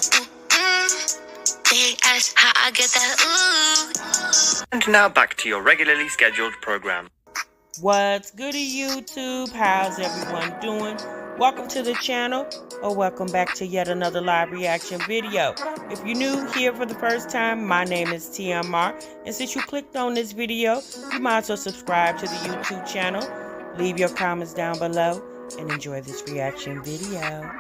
They ask how I get that. And now back to your regularly scheduled program. What's good YouTube? How's everyone doing? Welcome to the channel, or welcome back to yet another live reaction video. If you're new here for the first time, my name is TMR, and since you clicked on this video, you might as well subscribe to the YouTube channel, leave your comments down below, and enjoy this reaction video.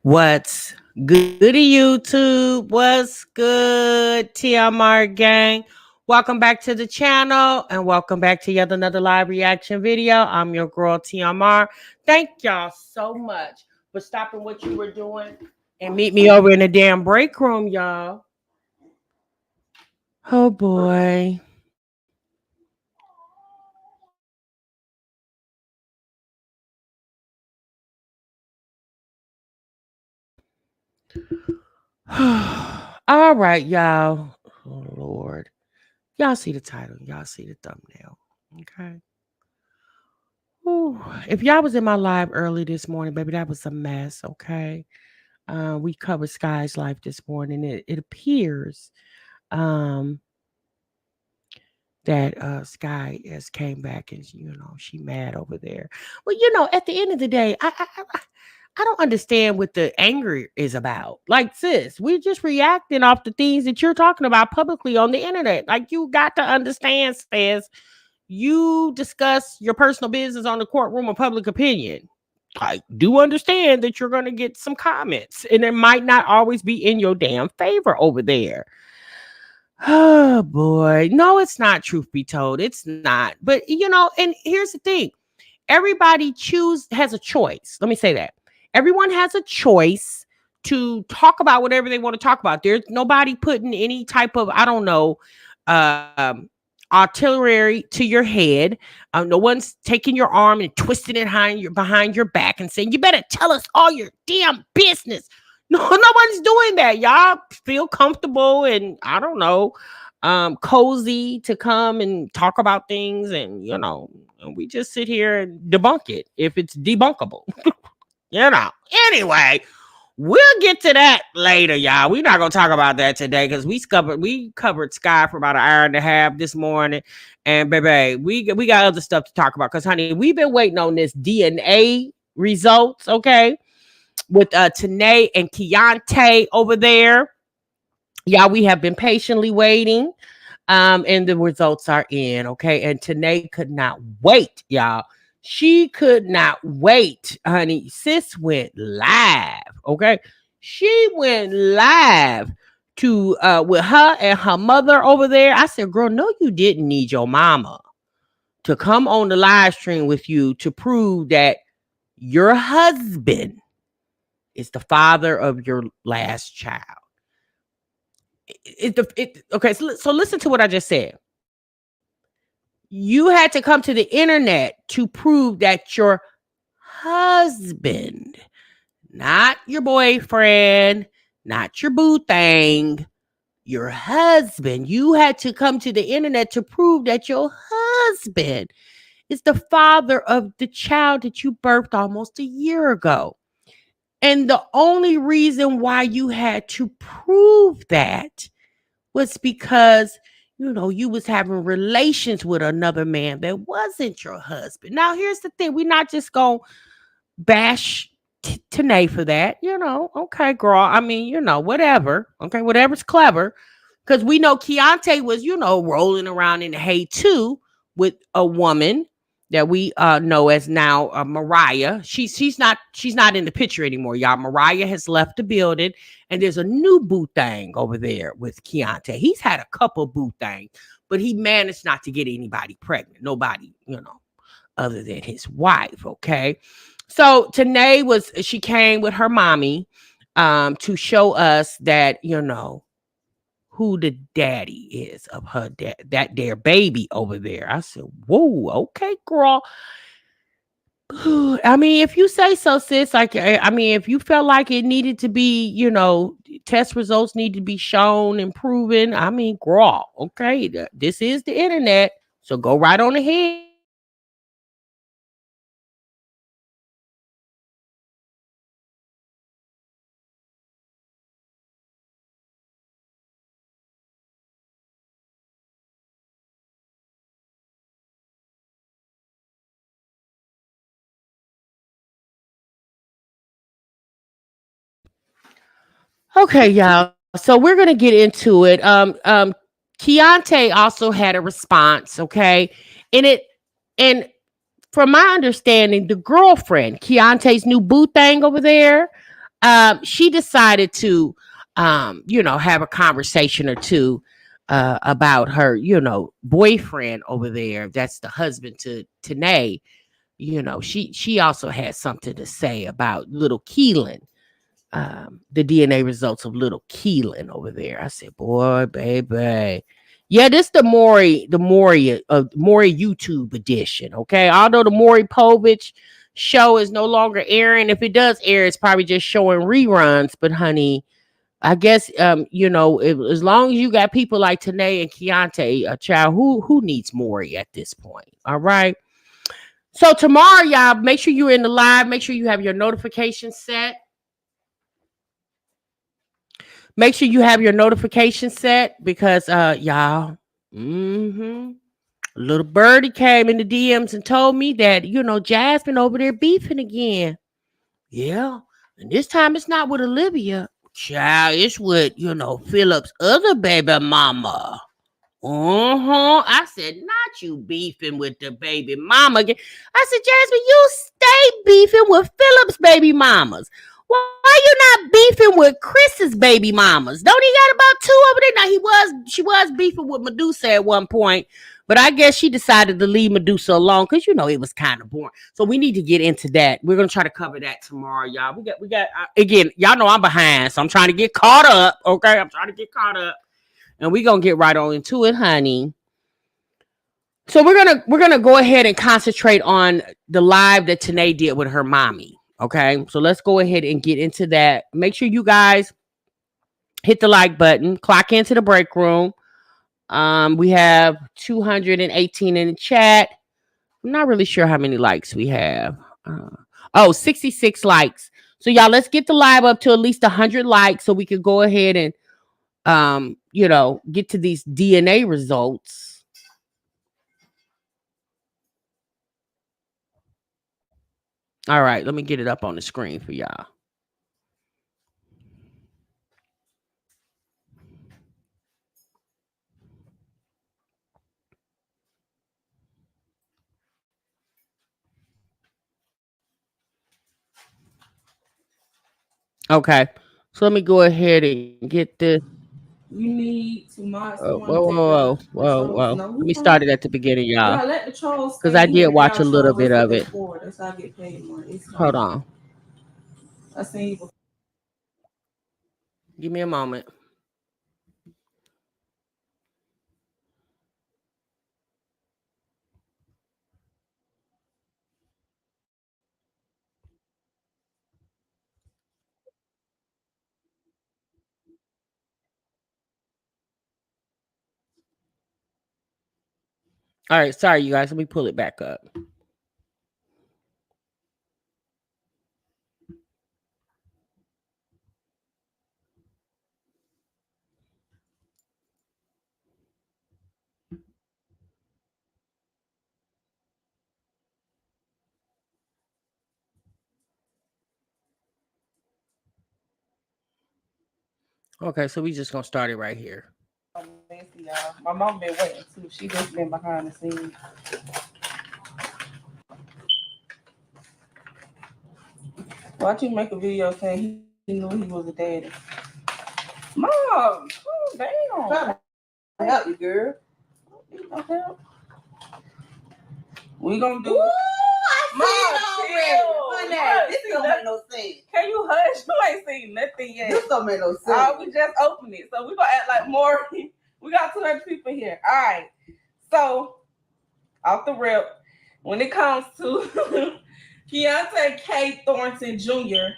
What's good YouTube? What's good TMR gang? Welcome back to the channel and welcome back to yet another live reaction video. I'm your girl TMR. Thank y'all so much for stopping what you were doing and meet me over in the damn break room, y'all. Oh boy. All right, y'all. Oh Lord. Y'all see the title. Y'all see the thumbnail. Okay. Ooh, if y'all was in my live early this morning, baby, that was a mess, okay? We covered Sky's life this morning. It appears that Sky has came back and she mad over there. Well, at the end of the day, I don't understand what the anger is about. Like, sis, we're just reacting off the things that you're talking about publicly on the internet. Like, you got to understand, sis. You discuss your personal business on the courtroom of public opinion. I do understand that you're going to get some comments, and it might not always be in your damn favor over there. Oh boy. No, it's not, truth be told. It's not. But and here's the thing. Everybody has a choice. Let me say that. Everyone has a choice to talk about whatever they want to talk about. There's nobody putting any type of, I don't know, artillery to your head. No one's taking your arm and twisting it behind your back and saying, you better tell us all your damn business. No, nobody's doing that. Y'all feel comfortable and, I don't know, cozy to come and talk about things, and we just sit here and debunk it if it's debunkable. Anyway, we'll get to that later, y'all. We're not gonna talk about that today because we covered Sky for about an hour and a half this morning, and baby, we got other stuff to talk about because, honey, we've been waiting on this DNA results, okay, with Tanae and Kontaye over there. Y'all, we have been patiently waiting, and the results are in, okay, and Tanae could not wait, y'all. She could not wait, honey. Sis went live, okay? She went live to with her and her mother over there. I said, girl, no, you didn't need your mama to come on the live stream with you to prove that your husband is the father of your last child. Okay, so listen to what I just said. You had to come to the internet to prove that your husband, not your boyfriend, not your boo thing, your husband, you had to come to the internet to prove that your husband is the father of the child that you birthed almost a year ago. And the only reason why you had to prove that was because you was having relations with another man that wasn't your husband. Now, here's the thing. We're not just going to bash Tanae for that. Okay, girl. I mean, whatever. Okay, whatever's clever. Because we know Kontaye was, rolling around in the hay too with a woman that we know as now Mariah. She's not in the picture anymore, y'all. Mariah has left the building, and there's a new boo thing over there with Kontaye. He's had a couple boo things, but he managed not to get anybody pregnant. Nobody, other than his wife. Okay, so Tanae she came with her mommy to show us that who the daddy is of her that their baby over there. I said, whoa, okay, girl. I mean, if you say so, sis. Like, I mean, if you felt like it needed to be, test results need to be shown and proven. I mean, girl, okay, this is the internet, so go right on ahead. Okay, y'all. So we're gonna get into it. Keontae also had a response, okay? And from my understanding, the girlfriend, Keontae's new boo thing over there, she decided to have a conversation or two about her, boyfriend over there. That's the husband to Tanae. She also had something to say about little Keelan, the DNA results of little Keelan over there. I said, boy, baby. Yeah, this the Maury YouTube edition. Okay. Although the Maury Povich show is no longer airing. If it does air, it's probably just showing reruns. But honey, I guess as long as you got people like Tanae and Keontae, a child who needs Maury at this point. All right. So tomorrow, y'all, make sure you're in the live. Make sure you have your notifications set. Make sure you have your notifications set because y'all, little birdie came in the DMs and told me that, Jasmine over there beefing again. Yeah. And this time it's not with Olivia. Child, it's with, Philip's other baby mama. I said, not you beefing with the baby mama again. I said, Jasmine, you stay beefing with Philip's baby mamas. Why you not beefing with Chris's baby mamas? Don't he got about two over there? Now she was beefing with Medusa at one point, but I guess she decided to leave Medusa alone because it was kind of boring. So we need to get into that. We're gonna try to cover that tomorrow, y'all. We got again, y'all know I'm behind, so I'm trying to get caught up. Okay, I'm trying to get caught up. And we're gonna get right on into it, honey. So we're gonna go ahead and concentrate on the live that Tanae did with her mommy. Okay, so let's go ahead and get into that. Make sure you guys hit the like button, clock into the break room. We have 218 in the chat. I'm not really sure how many likes we have. 66 likes. So y'all, let's get the live up to at least 100 likes so we could go ahead and get to these DNA results. All right, let me get it up on the screen for y'all. Okay, so let me go ahead and get this. You need to mod Whoa. Let me start it at the beginning, y'all. Yeah, let the trolls because I did watch a little bit of it. That's how I get paid more. Hold on. I seen you before. Give me a moment. All right, sorry, you guys. Let me pull it back up. Okay, so we just gonna start it right here. Y'all. My mom been waiting too. She just been behind the scenes. Why'd you make a video saying he knew he was a daddy? Mom, calm down. Trying to help you, girl. Okay. We gonna do it. Mom, this don't make no sense. Can you hush? You ain't seen nothing yet. This don't make no sense. We just opened it, so we gonna act like more. We got 200 people here. All right. So, off the rip, when it comes to Keontae K. Thornton Jr.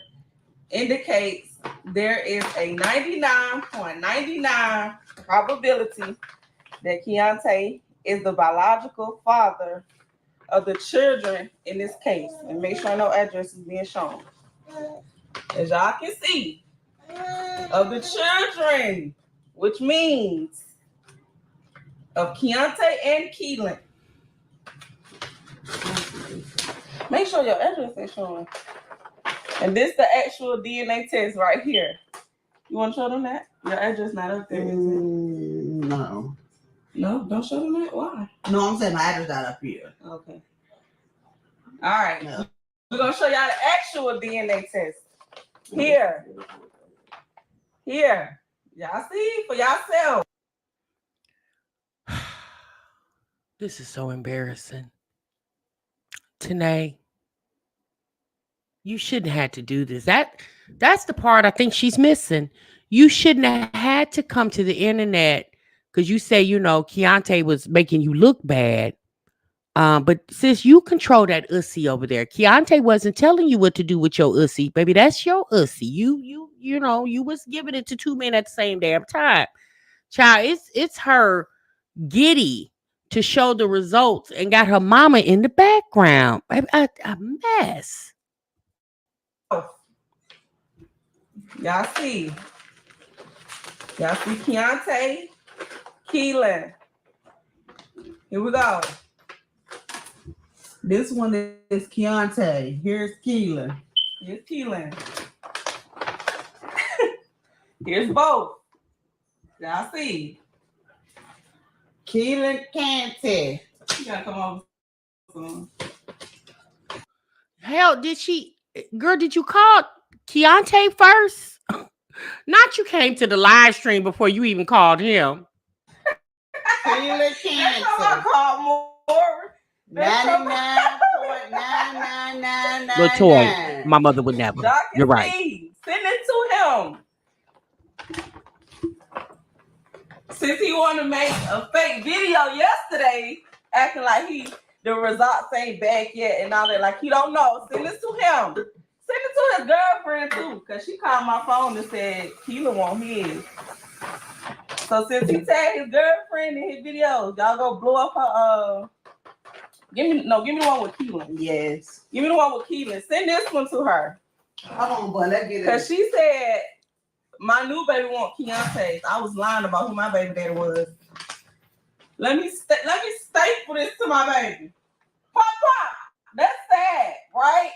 indicates there is a 99.99 probability that Keontae is the biological father of the children in this case. And make sure no address is being shown. As y'all can see, of the children, which means of Kontaye and Keelan. Make sure your address is showing. And this is the actual DNA test right here. You want to show them that? Your address not up there, is it? No. No, don't show them that. Why? No, I'm saying my address not up here. Okay. All right. No. We're going to show y'all the actual DNA test. Here. Here. Y'all see for yourself. This is so embarrassing. Tanae, you shouldn't have to do this. That's the part I think she's missing. You shouldn't have had to come to the internet because you say, Keontae was making you look bad. But sis, you control that ussy over there. Keontae wasn't telling you what to do with your ussy, baby. That's your ussy. You was giving it to two men at the same damn time. Child, it's her giddy to show the results and got her mama in the background. Baby, a mess. Y'all see Keontae, Keelan. Here we go. This one is Keontae. Here's Keelan. Here's Keelan. Here's both. Y'all see. Keelan Keontae. You gotta come over soon. Hell, did you call Keontae first? Not you came to the live stream before you even called him. Keelan Keontae. That's how I called more. 99.99999. Latoya, my mother would never. You're right. Send it to him. Since he wanted to make a fake video yesterday, acting like the results ain't back yet and all that, like he don't know. Send it to him. Send it to his girlfriend too, because she called my phone and said Keelan want his. So since he tagged his girlfriend in his videos, y'all go blow up her Give me the one with Keelan. Yes. Give me the one with Keelan. Send this one to her. Hold on, boy. Let's get it. Because she said my new baby want Keontae's. I was lying about who my baby daddy was. Let me staple this to my baby. Pop. That's sad, right?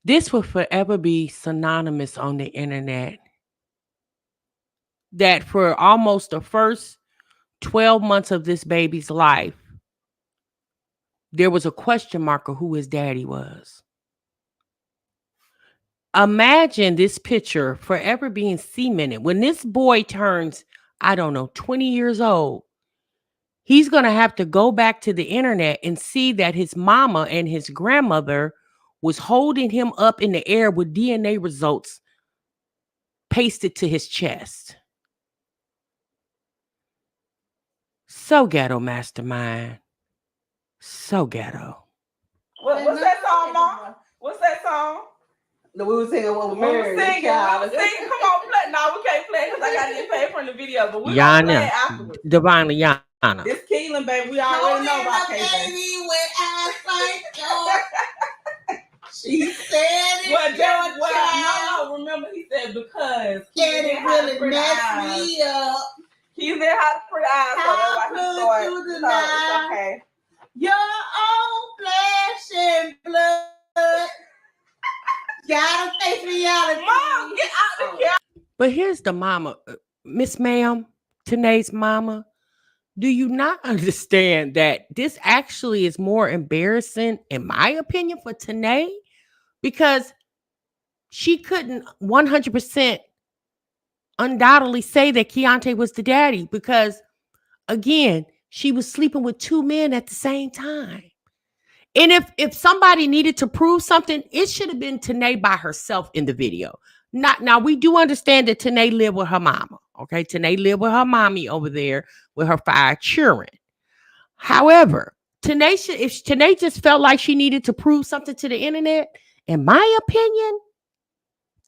This will forever be synonymous on the internet. That for almost the first 12 months of this baby's life, there was a question mark of who his daddy was. Imagine this picture forever being cemented. When this boy turns, 20 years old, he's going to have to go back to the internet and see that his mama and his grandmother was holding him up in the air with DNA results pasted to his chest. So ghetto, mastermind. So ghetto. What's that song, Mom? What's that song? We were singing what we married. Singing. Come on, play. No, we can't play because I got to get paid from the video. But we're going to play it afterwards. Divinely Yana. This Keelan, baby. We already know about K-Baby. She said it. No, remember he said because it really messed me up. He's in hot pretty eyes, so that's why he started. Okay. Your own flesh and blood. Gotta face reality. Mom, get out of here. But here's the mama, Miss Ma'am, Tanae's mama. Do you not understand that this actually is more embarrassing, in my opinion, for Tanae? Because she couldn't 100% undoubtedly say that Keontae was the daddy because, again, she was sleeping with two men at the same time. And if somebody needed to prove something, it should have been Tanae by herself in the video. Now, we do understand that Tanae lived with her mama. Okay, Tanae lived with her mommy over there with her 5 children. However, if Tanae just felt like she needed to prove something to the internet, in my opinion,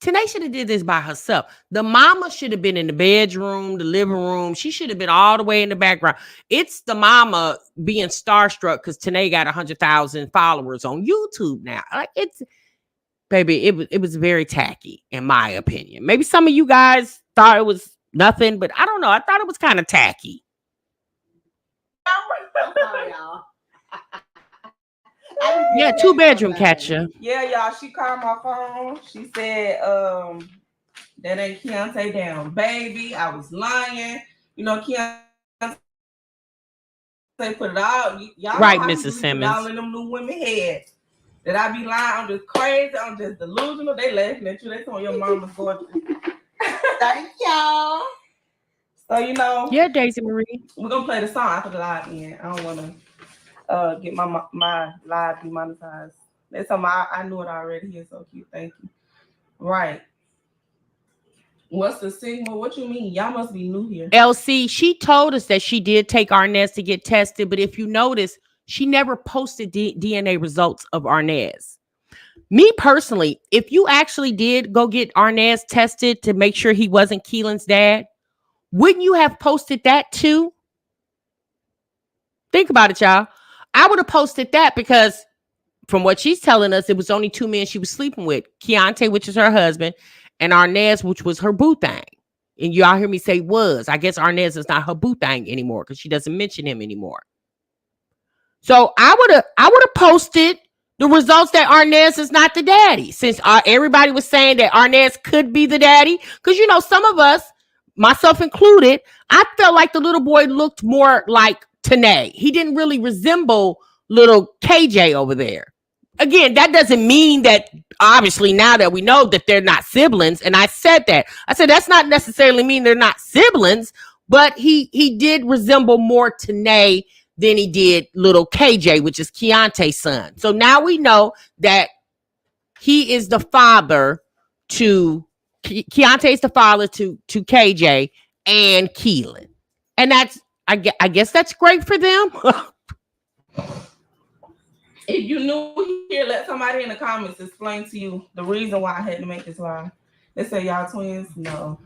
Tanae should have did this by herself. The mama should have been in the bedroom, the living room. She should have been all the way in the background. It's the mama being starstruck because Tanae got 100,000 followers on YouTube now. Like it was very tacky, in my opinion. Maybe some of you guys thought it was nothing, but I don't know. I thought it was kind of tacky. I'm sorry, y'all. Yeah, 2-bedroom catcher. Yeah, y'all. She called my phone. She said, that ain't Kontaye down, baby. I was lying. You know, Kontaye put it out. Y'all Right, know how Mrs. he put it Simmons. all in them new women head. That I be lying. I'm just crazy. I'm just delusional. They laughing at you. They told your mama's gorgeous. Thank y'all. So, you know. Yeah, Daisy Marie. We're going to play the song after the live end. I don't want to get my live demonetized. That's something I knew it already. It's so cute. Thank you. Right. What's the signal? What you mean? Y'all must be new here. LC, she told us that she did take Arnez to get tested, but if you notice, she never posted DNA results of Arnez. Me personally, if you actually did go get Arnez tested to make sure he wasn't Keelan's dad, wouldn't you have posted that too? Think about it, y'all. I would have posted that because from what she's telling us, it was only 2 men she was sleeping with. Kontaye, which is her husband, and Arnez, which was her boo thing. And y'all hear me say was. I guess Arnez is not her boo thing anymore because she doesn't mention him anymore. So I would have posted the results that Arnez is not the daddy, since everybody was saying that Arnez could be the daddy. Because, you know, some of us, myself included, I felt like the little boy looked more like Tanae. He didn't really resemble little KJ over there. Again, that doesn't mean that obviously now that we know that they're not siblings, and I said that. I said that's not necessarily mean they're not siblings, but he did resemble more Tanae than he did little KJ, which is Kontaye's son. So now we know that he is the father to Keontae's the father to KJ and Keelan. And that's I guess that's great for them. If you new here, let somebody in the comments explain to you the reason why I had to make this live. They say y'all twins. No.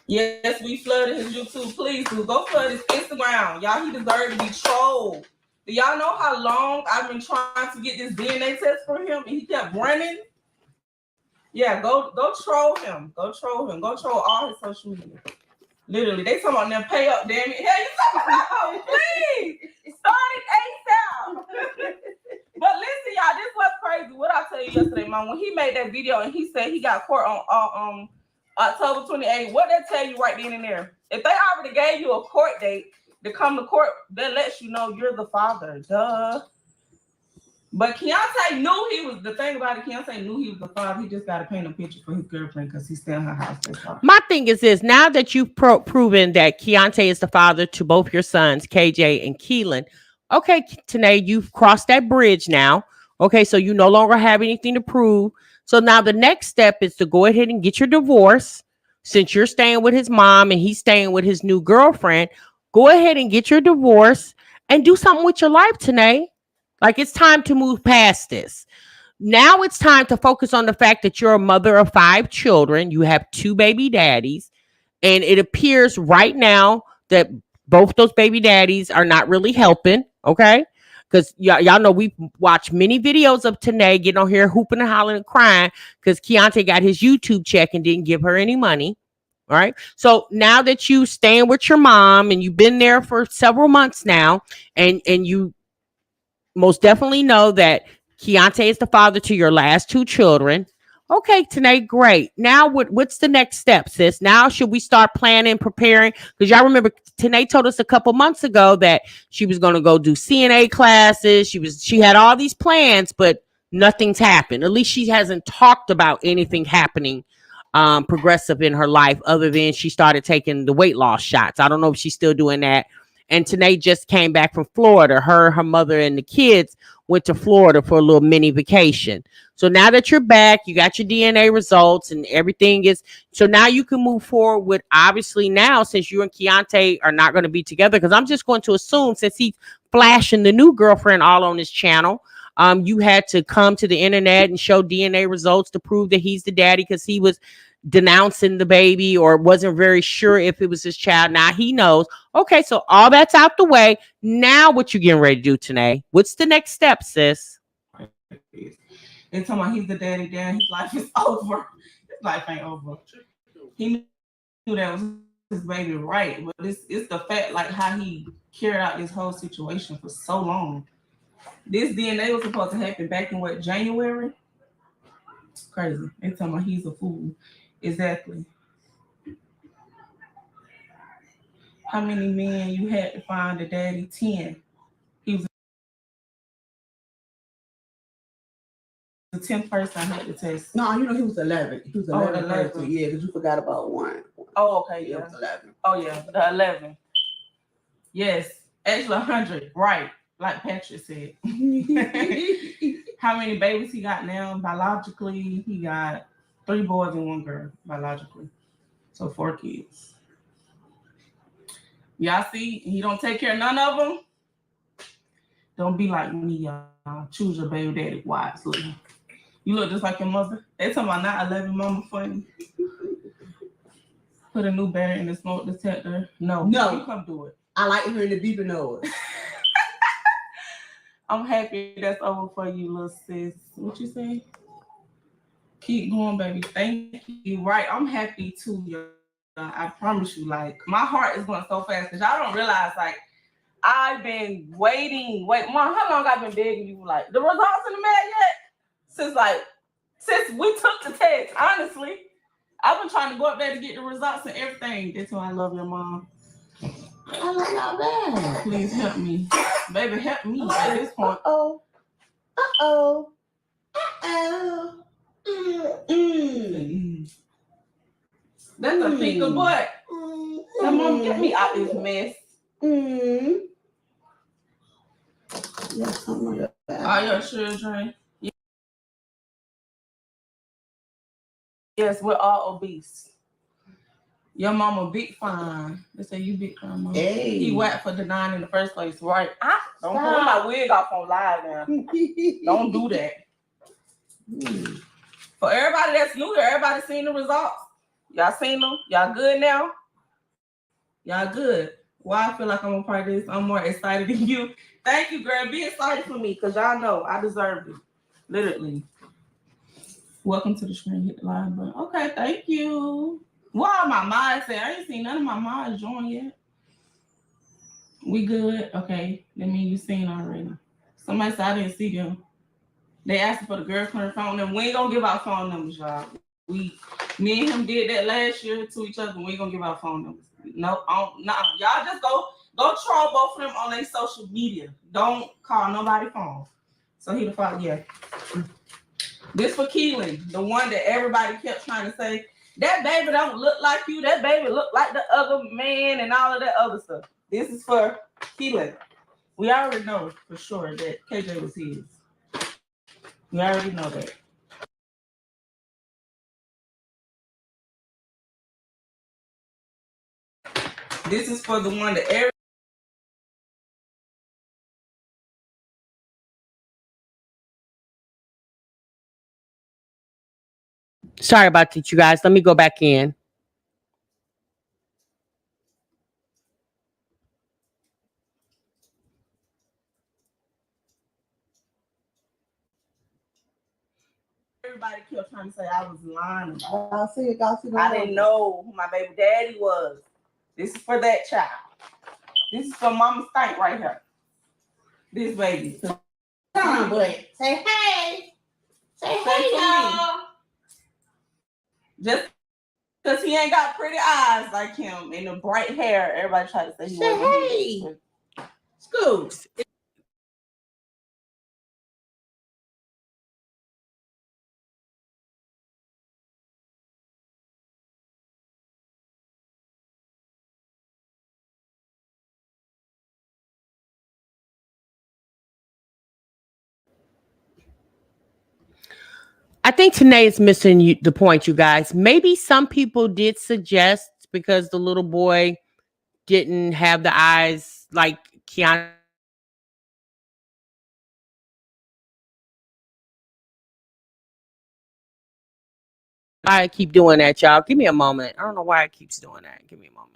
Yes, we flooded his YouTube. Please do go flood his Instagram. Y'all, he deserves to be trolled. Do y'all know how long I've been trying to get this DNA test for him and he kept running? Yeah, go troll him. Go troll him. Go troll all his social media. Literally, they talking about them pay up, damn it. Hell, you talking about, please. Start it ASAP. But listen, y'all, this was crazy. What I tell you yesterday, Mom, when he made that video and he said he got court on October 28th, what they tell you right then and there? If they already gave you a court date to come to court, that lets you know you're the father. Duh. But Kontaye knew he was, the thing about it, Kontaye knew he was the father. He just got to paint a picture for his girlfriend because he's still in her house. My thing is this, now that you've proven that Kontaye is the father to both your sons, KJ and Keelan, okay, Tanae, you've crossed that bridge now. Okay, so you no longer have anything to prove. So now the next step is to go ahead and get your divorce. Since you're staying with his mom and he's staying with his new girlfriend, go ahead and get your divorce and do something with your life, Tanae. Like, it's time to move past this. Now it's time to focus on the fact that you're a mother of 5 children. You have 2 baby daddies. And it appears right now that both those baby daddies are not really helping. Okay. Because y'all know we watched many videos of Tanae getting on here hooping and hollering and crying because Kontaye got his YouTube check and didn't give her any money. All right. So now that you staying with your mom and you've been there for several months now, and you most definitely know that Kontaye is the father to your last 2 children. Okay, Tanae, great. Now what's the next step, sis? Now should we start planning, preparing? Because y'all remember Tanae told us a couple months ago that she was going to go do CNA classes. She had all these plans, but nothing's happened. At least she hasn't talked about anything happening progressive in her life other than she started taking the weight loss shots. I don't know if she's still doing that. And Tanae just came back from Florida. Her mother, and the kids went to Florida for a little mini vacation. So now that you're back, you got your DNA results and everything is, so now you can move forward with, obviously now, since you and Kontaye are not going to be together, because I'm just going to assume since he's flashing the new girlfriend all on his channel, you had to come to the internet and show DNA results to prove that he's the daddy because he was denouncing the baby or wasn't very sure if it was his child. Now he knows. Okay, so all that's out the way. Now what you getting ready to do, Tanae? What's the next step, sis? And talking about he's the daddy down, his life is over. His life ain't over. He knew that was his baby, right? But it's the fact, like, how he carried out this whole situation for so long. This DNA was supposed to happen back in what, January? Crazy. They talking about he's a fool. Exactly. How many men you had to find a daddy? 10. He was the 10th person I had to test. No, you know he was 11. He was 11. 11. Yeah, because you forgot about one. Oh, okay. Yeah, Yeah. it was 11. Oh, yeah. The 11. Yes. Actually, 100. Right. Like Patrick said. How many babies he got now? Biologically, he got 3 boys and 1 girl. Biologically. So 4 kids. Y'all see, he don't take care of none of them. Don't be like me, y'all. Choose your baby daddy wisely. You look just like your mother. They talking about not 11 mama funny. Put a new battery in the smoke detector. No. You come do it. I like hearing the beeping noise. I'm happy that's over for you, little sis. What you say? Keep going, baby. Thank you. Right. I'm happy too, y'all. I promise you. Like, my heart is going so fast because y'all don't realize, like, I've been waiting. Mom, how long I've been begging you? Like, the results in the mail yet? Since we took the test, honestly. I've been trying to go up there to get the results and everything. That's why I love your mom. I like not bad. Please help me. Baby, help me at this point. Uh-oh. That's a finger butt. Come on, get me out this mess. Yeah, something like that. All your children. Yes, we're all obese. Your mama big fine. They say you big fine, mama. Hey. He whacked for denying in the first place, right? Don't pull my wig off on live now. Don't do that. For everybody that's new here, everybody seen the results. Y'all seen them? Y'all good now? Y'all good. Why I feel like I'm a part of this? I'm more excited than you. Thank you, girl. Be excited for me, because y'all know I deserve it. Literally. Welcome to the screen. Hit the live button. Okay, thank you. Why my mind said I ain't seen none of my minds join yet. We good? Okay. That means you seen already. Somebody said I didn't see them. They asked for the girl current phone number. We ain't gonna give out phone numbers, y'all. Me and him did that last year to each other. We ain't gonna give out phone numbers. No, y'all just go troll both of them on their social media. Don't call nobody phone. So he the father, yeah. This for Keelan, the one that everybody kept trying to say, that baby don't look like you, that baby look like the other man and all of that other stuff. This is for Keelan. We already know for sure that KJ was his. We already know that. This is for the one that everybody. Sorry about that, you guys. Let me go back in. Everybody kept trying to say I was lying. I see it. I didn't know who my baby daddy was. This is for that child. This is for Mama Stank right here. This baby. Come on, boy. Say hey. Say hey, y'all. Just because he ain't got pretty eyes like him and the bright hair, everybody tried to say he wasn't. Hey. School. I think Tanae is missing the point, you guys. Maybe some people did suggest because the little boy didn't have the eyes like Keanu. I keep doing that, y'all. Give me a moment. I don't know why it keeps doing that. Give me a moment.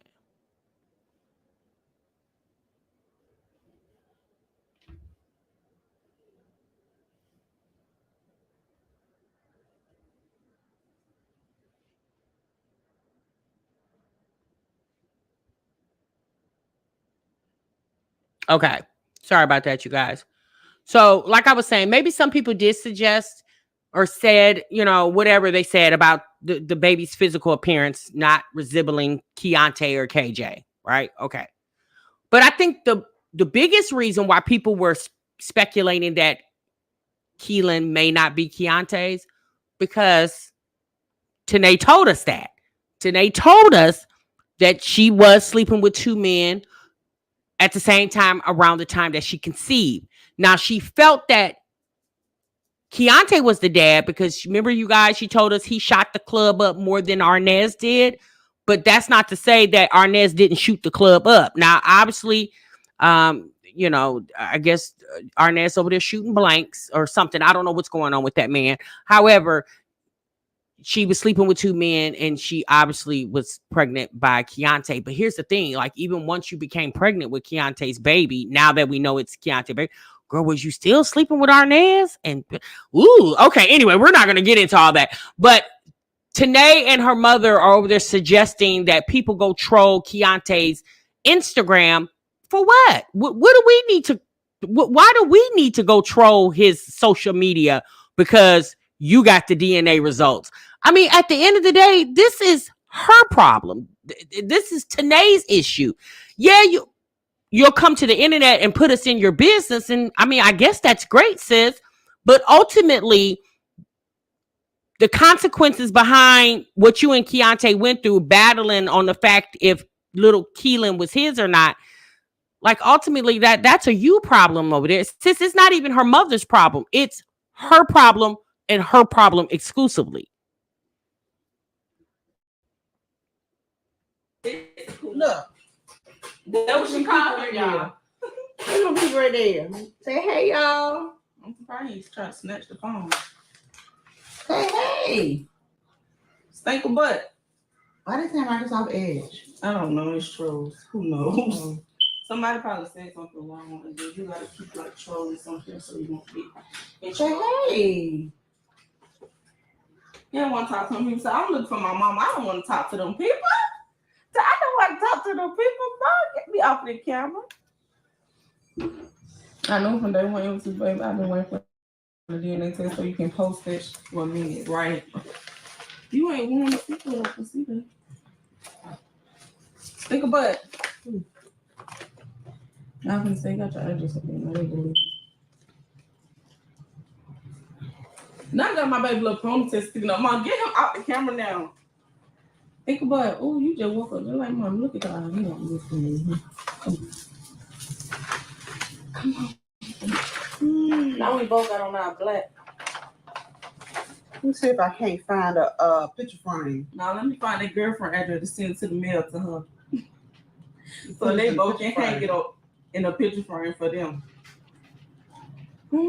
Okay. Sorry about that, you guys. So, like I was saying, maybe some people did suggest or said, you know, whatever they said about the baby's physical appearance not resembling Keontae or KJ, right? Okay. But I think the biggest reason why people were speculating that Keelan may not be Keontae's, because Tanae told us that. Tanae told us that she was sleeping with two men at the same time around the time that she conceived. Now, she felt that Keontae was the dad because remember, you guys, she told us he shot the club up more than Arnez did. But that's not to say that Arnez didn't shoot the club up. Now, obviously, you know, I guess Arnez over there shooting blanks or something. I don't know what's going on with that man. However, she was sleeping with two men and she obviously was pregnant by Keontae. But here's the thing, like, even once you became pregnant with Keontae's baby, now that we know it's Keontae's baby, girl, was you still sleeping with Arnez? And ooh, okay. Anyway, we're not going to get into all that. But Tanae and her mother are over there suggesting that people go troll Keontae's Instagram for what? What do we need to? Why do we need to go troll his social media? Because you got the DNA results. I mean, at the end of the day, this is her problem. This is Tanae's issue. Yeah, you'll come to the internet and put us in your business. And I mean, I guess that's great, sis. But ultimately, the consequences behind what you and Keontae went through, battling on the fact if little Keelan was his or not, like, ultimately that's a you problem over there. Sis, it's not even her mother's problem. It's her problem and her problem exclusively. Look. That was she calling y'all. There's some people right there. Say hey, y'all. I'm surprised he's trying to snatch the phone. Say hey. Stink a butt. Why they say Microsoft Edge? I don't know. It's trolls. Who knows? Somebody probably said something wrong, and then you gotta keep like trolling something so you won't be. Say hey. You don't want to talk to him. He said, "I'm looking for my mom. I don't want to talk to them people. I don't want to talk to them people. Mom, get me off the camera." I know from day one it was his baby. I've been waiting for the DNA test so you can post that for a minute, right? You ain't want to see that. See that. Think about it. I can say, got your address up there. Now I got my baby little ponytail sticking up. Mom, get him out the camera now. Think about it. Oh, you just woke up. They're like, Mom, look at that. He don't listen to me. Come on. Now we both got on our black. Let me see if I can't find a picture frame. Now let me find that girlfriend address to send to the mail to her. So they both can hang it up in a picture frame for them. We're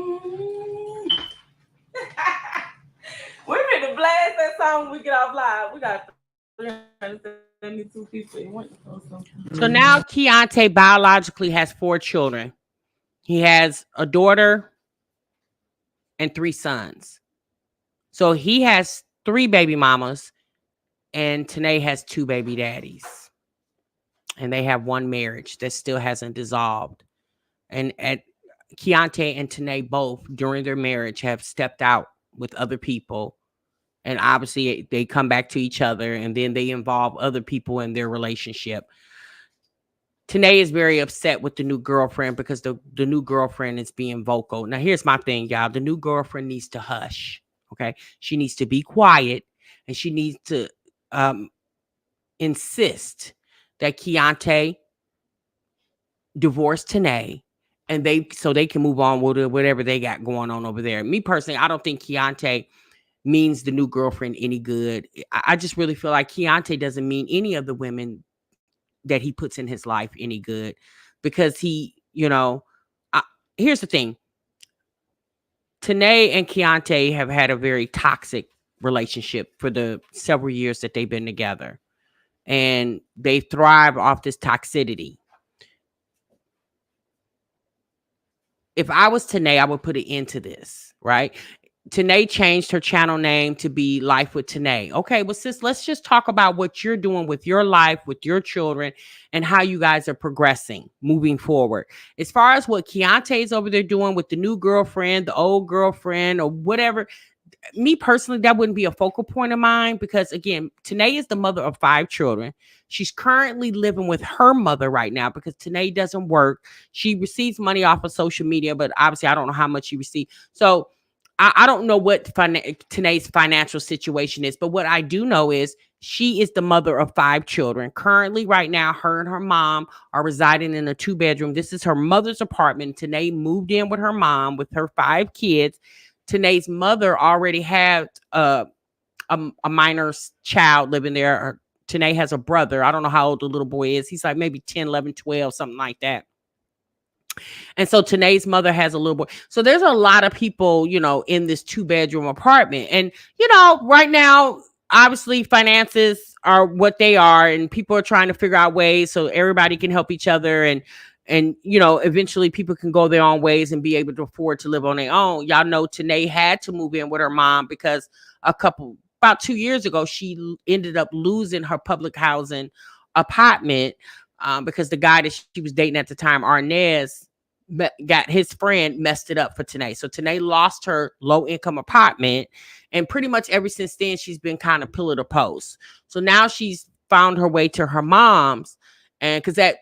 going to blast that song when we get off live. We got 372 people. So now Keontae biologically has 4 children. He has a daughter and 3 sons. So he has 3 baby mamas, and Tanae has 2 baby daddies. And they have 1 marriage that still hasn't dissolved. And Keontae and Tanae both, during their marriage, have stepped out with other people. And obviously, they come back to each other, and then they involve other people in their relationship. Tanae is very upset with the new girlfriend because the new girlfriend is being vocal. Now, here's my thing, y'all. The new girlfriend needs to hush, okay? She needs to be quiet, and she needs to insist that Keontae divorce Tanae, and so they can move on with whatever they got going on over there. Me personally, I don't think Keontae means the new girlfriend any good. I just really feel like Keontae doesn't mean any of the women that he puts in his life any good, because he, you know, here's the thing. Tanae and Kontaye have had a very toxic relationship for the several years that they've been together, and they thrive off this toxicity. If I was Tanae, I would put an end to this, right? Tanae changed her channel name to be Life with Tanae. Okay, well, sis, let's just talk about what you're doing with your life, with your children, and how you guys are progressing moving forward. As far as what Keontae's over there doing with the new girlfriend, the old girlfriend, or whatever, me personally, that wouldn't be a focal point of mine because, again, Tanae is the mother of 5 children. She's currently living with her mother right now because Tanae doesn't work. She receives money off of social media, but obviously, I don't know how much she receives. So, I don't know what Tanae's financial situation is, but what I do know is she is the mother of 5 children. Currently, right now, her and her mom are residing in a 2-bedroom. This is her mother's apartment. Tanae moved in with her mom with her 5 kids. Tanae's mother already had a minor child living there. Tanae has a brother. I don't know how old the little boy is. He's like maybe 10, 11, 12, something like that. And so Tanae's mother has a little boy. So there's a lot of people, in this 2-bedroom apartment. And, right now, obviously finances are what they are and people are trying to figure out ways so everybody can help each other and eventually people can go their own ways and be able to afford to live on their own. Y'all know Tanae had to move in with her mom because about 2 years ago, she ended up losing her public housing apartment because the guy that she was dating at the time, Arnez, got his friend messed it up for Tanae. So Tanae lost her low income apartment. And pretty much ever since then, she's been kind of pillar to post. So now she's found her way to her mom's. And because that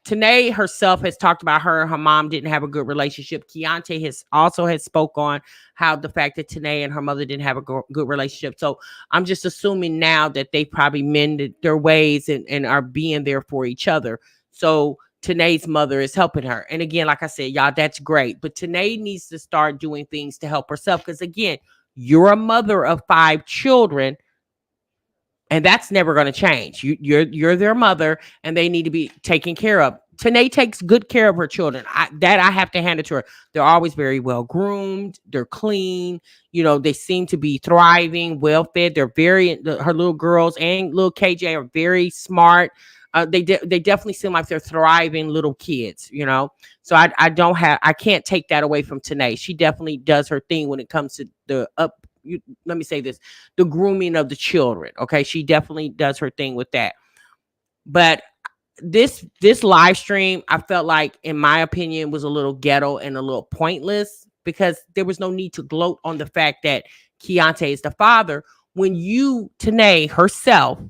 Tanae herself has talked about her and her mom didn't have a good relationship. Keontae has spoke on how the fact that Tanae and her mother didn't have a good relationship. So I'm just assuming now that they probably mended their ways and are being there for each other. So Tanae's mother is helping her. And again, like I said, y'all, that's great. But Tanae needs to start doing things to help herself. Because again, you're a mother of 5 children. And that's never going to change. You're their mother, and they need to be taken care of. Tanae takes good care of her children. I have to hand it to her. They're always very well groomed. They're clean. They seem to be thriving, well fed. Her little girls and little KJ are very smart. They definitely seem like they're thriving little kids. So I can't take that away from Tanae. She definitely does her thing when it comes to let me say this, the grooming of the children. Okay. She definitely does her thing with that. But this live stream, I felt like, in my opinion, was a little ghetto and a little pointless because there was no need to gloat on the fact that Keontae is the father when Tanae herself,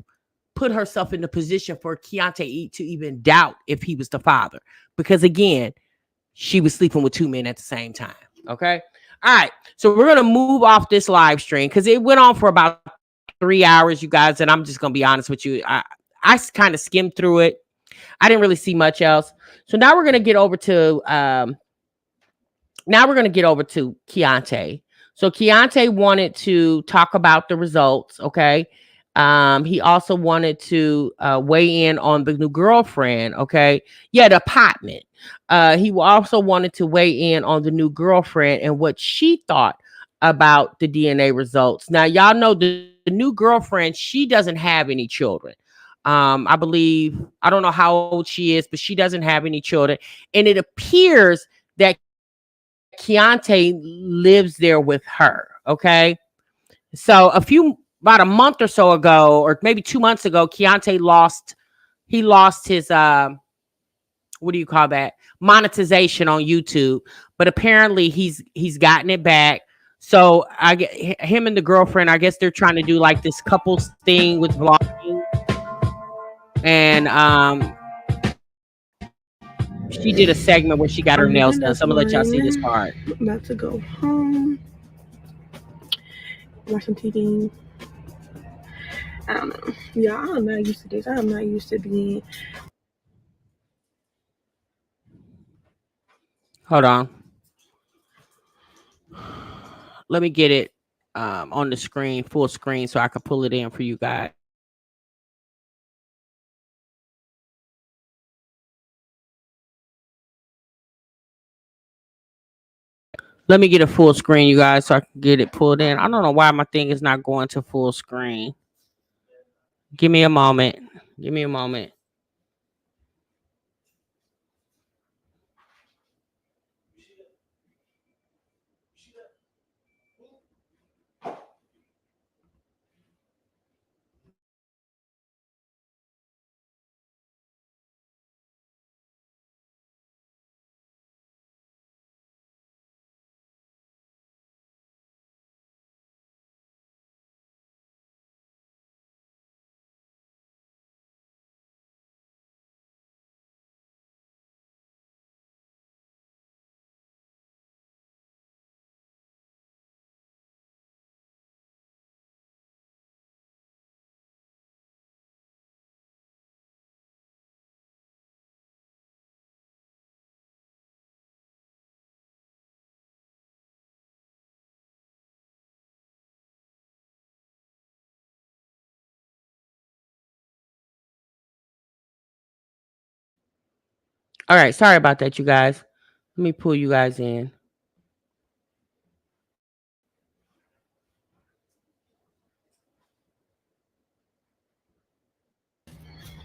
put herself in the position for Keontae to even doubt if he was the father. Because again, she was sleeping with 2 men at the same time. Okay. All right. So we're going to move off this live stream because it went on for about 3 hours, you guys. And I'm just going to be honest with you. I kind of skimmed through it. I didn't really see much else. So now we're going to get over to Keontae. So Keontae wanted to talk about the results. Okay. He also wanted to weigh in on the new girlfriend. Okay. Yeah, the apartment. He also wanted to weigh in on the new girlfriend and what she thought about the DNA results. Now, y'all know the new girlfriend, she doesn't have any children. I believe, I don't know how old she is, but she doesn't have any children. And it appears that Keontae lives there with her. Okay. So about a month or so ago, or maybe 2 months ago, Keontae lost his what do you call that, monetization on YouTube, but apparently he's gotten it back. So I get him and the girlfriend, I guess they're trying to do like this couples thing with vlogging. And she did a segment where she got her nails done. So I'm gonna let y'all see this part. About to go home, watch some TV. I don't know. Yeah, I'm not used to this. I'm not used to being. Hold on. Let me get it on the screen, full screen, so I can pull it in for you guys. Let me get a full screen, you guys, so I can get it pulled in. I don't know why my thing is not going to full screen. Give me a moment. Give me a moment. All right, sorry about that, you guys. Let me pull you guys in.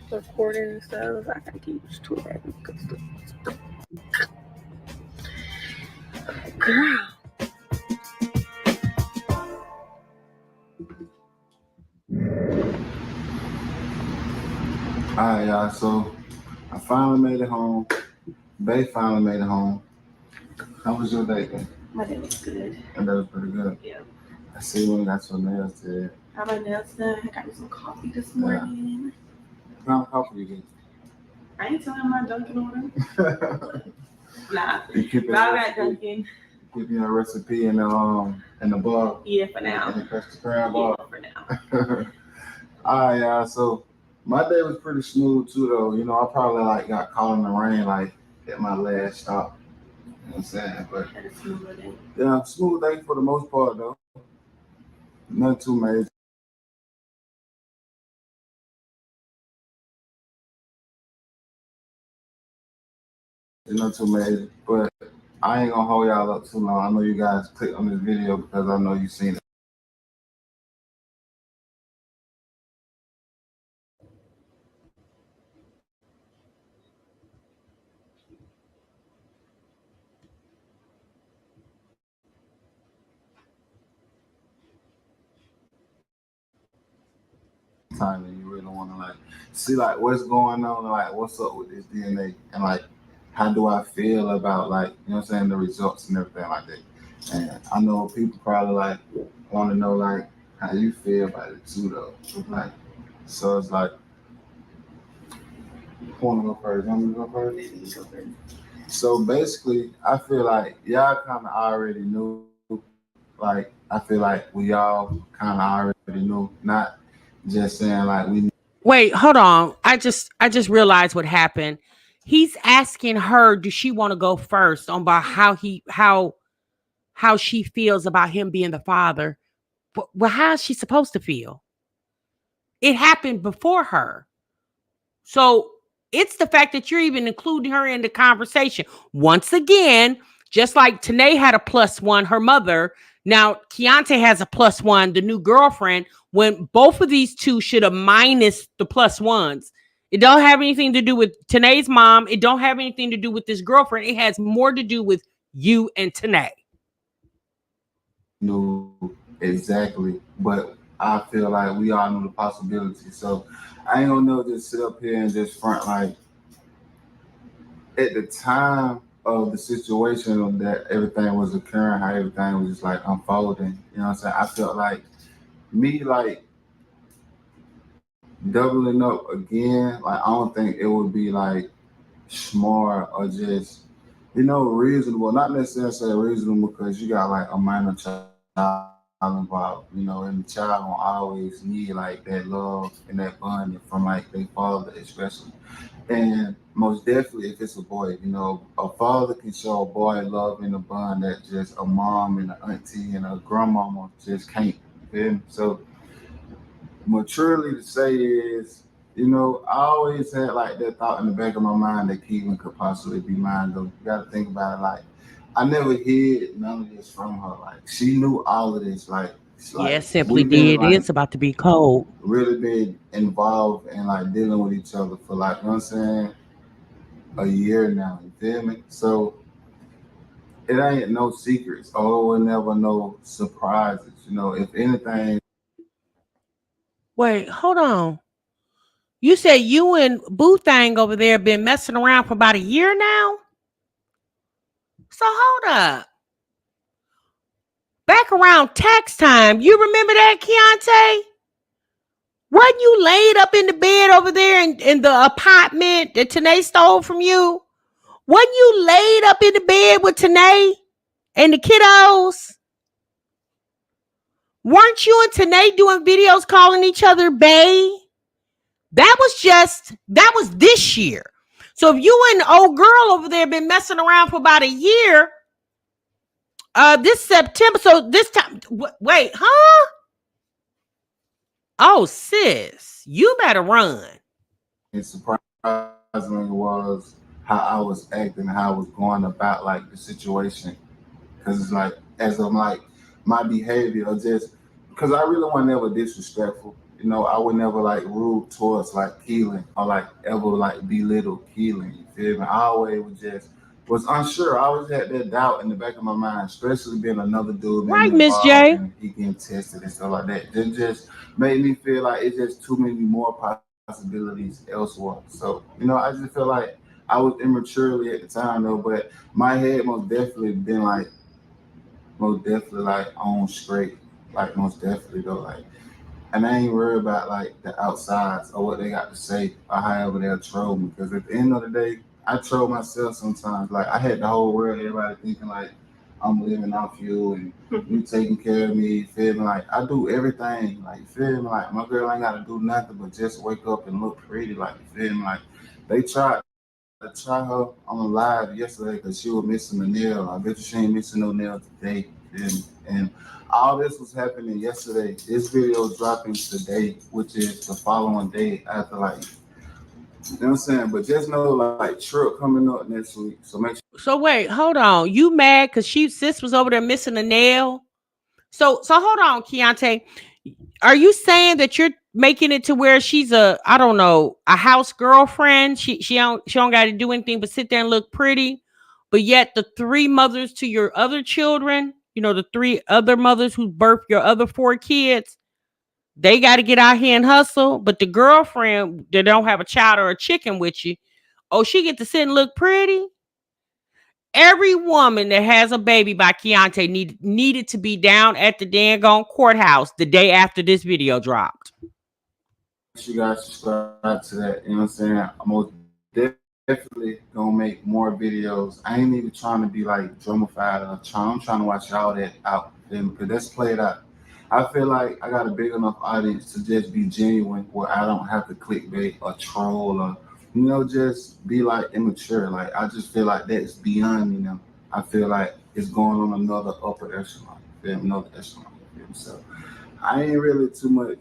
Recording and stuff. I gotta keep this tool back. Alright, y'all. So I finally made it home. Bae finally made it home. How was your day, man? My day was good. And that was pretty good. Yeah. I see when you got your nails today. How my nails done? I got me some coffee this morning. What kind of coffee you get? I ain't telling my Dunkin' order. Nah. You keep I got Dunkin'. Keep your recipe in the bar. Yeah, for now. In the Krispy Kreme bar. Yeah, for now. Alright, y'all. So my day was pretty smooth too, though. You know, I probably like got caught in the rain like at my last stop. You know what I'm saying? But Had a smooth day. yeah, smooth day for the most part, though. Nothing too major. Not too major, but I ain't gonna hold y'all up too long. I know you guys clicked on this video because I know you've seen it. Time that you really want to like see like what's going on, and, like what's up with this DNA, and like how do I feel about like you know what I'm saying, the results and everything like that. And I know people probably like want to know like how you feel about it too, though. Like so it's like. Who wanna go first? You want me to go first? So basically, I feel like y'all kind of already knew. Like I feel like we all kind of already knew, not just saying like we. Wait, hold on. I just realized what happened. He's asking her, does she want to go first on about how she feels about him being the father. Well, how is she supposed to feel? It happened before her. So it's the fact that you're even including her in the conversation. Once again, just like Tanae had a +1, her mother, now Keontae has a +1, the new girlfriend, when both of these two should have minus the +1s. It don't have anything to do with Tanae's mom. It don't have anything to do with this girlfriend. It has more to do with you and Tanae. No, exactly. But I feel like we all knew the possibility. So I ain't gonna know just sit up here and just front like at the time of the situation that everything was occurring, how everything was just like unfolding. You know what I'm saying? I felt like me like doubling up again, like I don't think it would be like smart or just, you know, reasonable. Not necessarily reasonable because you got like a minor child involved, you know, and the child will always need like that love and that bonding from like their father especially. And most definitely if it's a boy, you know, a father can show a boy love and a bond that just a mom and an auntie and a grandmama just can't. Okay? So maturely to say is, you know, I always had like that thought in the back of my mind that Keelan could possibly be mine, though. You gotta think about it, like I never hid none of this from her. Like she knew all of this. Like Simply did. Like, it's about to be cold. Really been involved in like dealing with each other for like, you know what I'm saying, a year now. You feel me? So it ain't no secrets. Oh, and never no surprises. You know, if anything. Wait, hold on. You said you and Boo Thang over there been messing around for about a year now? So hold up. Back around tax time, you remember that, Keontae? Wasn't you laid up in the bed over there in the apartment that Tanae stole from you? Wasn't you laid up in the bed with Tanae and the kiddos? Weren't you and Tanae doing videos calling each other bae? That was this year. So if you and the old girl over there been messing around for about a year, this September, so this time, wait, huh? Oh, sis, you better run. It's surprisingly was how I was acting, how I was going about like the situation. Cause it's like as of like my behavior or just because I really was never disrespectful. You know, I would never like rude towards like Keelan or like ever like belittle Keelan. You feel me? I always was unsure. I always had that doubt in the back of my mind, especially being another dude being Right, Miss involved J. and he getting tested and stuff like that. It just made me feel like it's just too many more possibilities elsewhere. So, you know, I just feel like I was immaturely at the time though, but my head most definitely like on straight, like most definitely though, like, and I ain't worried about like the outsides or what they got to say or however they'll troll me. Because at the end of the day, I troll myself sometimes. Like I had the whole world, everybody thinking like I'm living off you and you taking care of me. You feel me? Like I do everything. Like you feel me? Like my girl ain't got to do nothing but just wake up and look pretty. Like you feel me? Like they tried to try her on a live yesterday because she was missing a nail. I bet you she ain't missing no nail today. And all this was happening yesterday. This video is dropping today, which is the following day after like, you know what I'm saying? But just know like Trip coming up next week. So make sure. So wait, hold on. You mad because sis was over there missing a nail? So hold on, Keontae. Are you saying that you're making it to where she's I don't know, a house girlfriend? She don't got to do anything but sit there and look pretty. But yet the three mothers to your other children, the three other mothers who birthed your other four kids, they got to get out here and hustle. But the girlfriend that don't have a child or a chicken with you, oh, she get to sit and look pretty. Every woman that has a baby by Keontae needed to be down at the dang courthouse the day after this video dropped. You guys subscribe to that. You know what I'm saying? I'm most definitely gonna make more videos. I ain't even trying to be like dramified or I'm trying to watch all that out. Because that's played out. I feel like I got a big enough audience to just be genuine where I don't have to clickbait or troll or, just be like immature. Like I just feel like that's beyond, I feel like it's going on another upper echelon. Another echelon. So I ain't really too much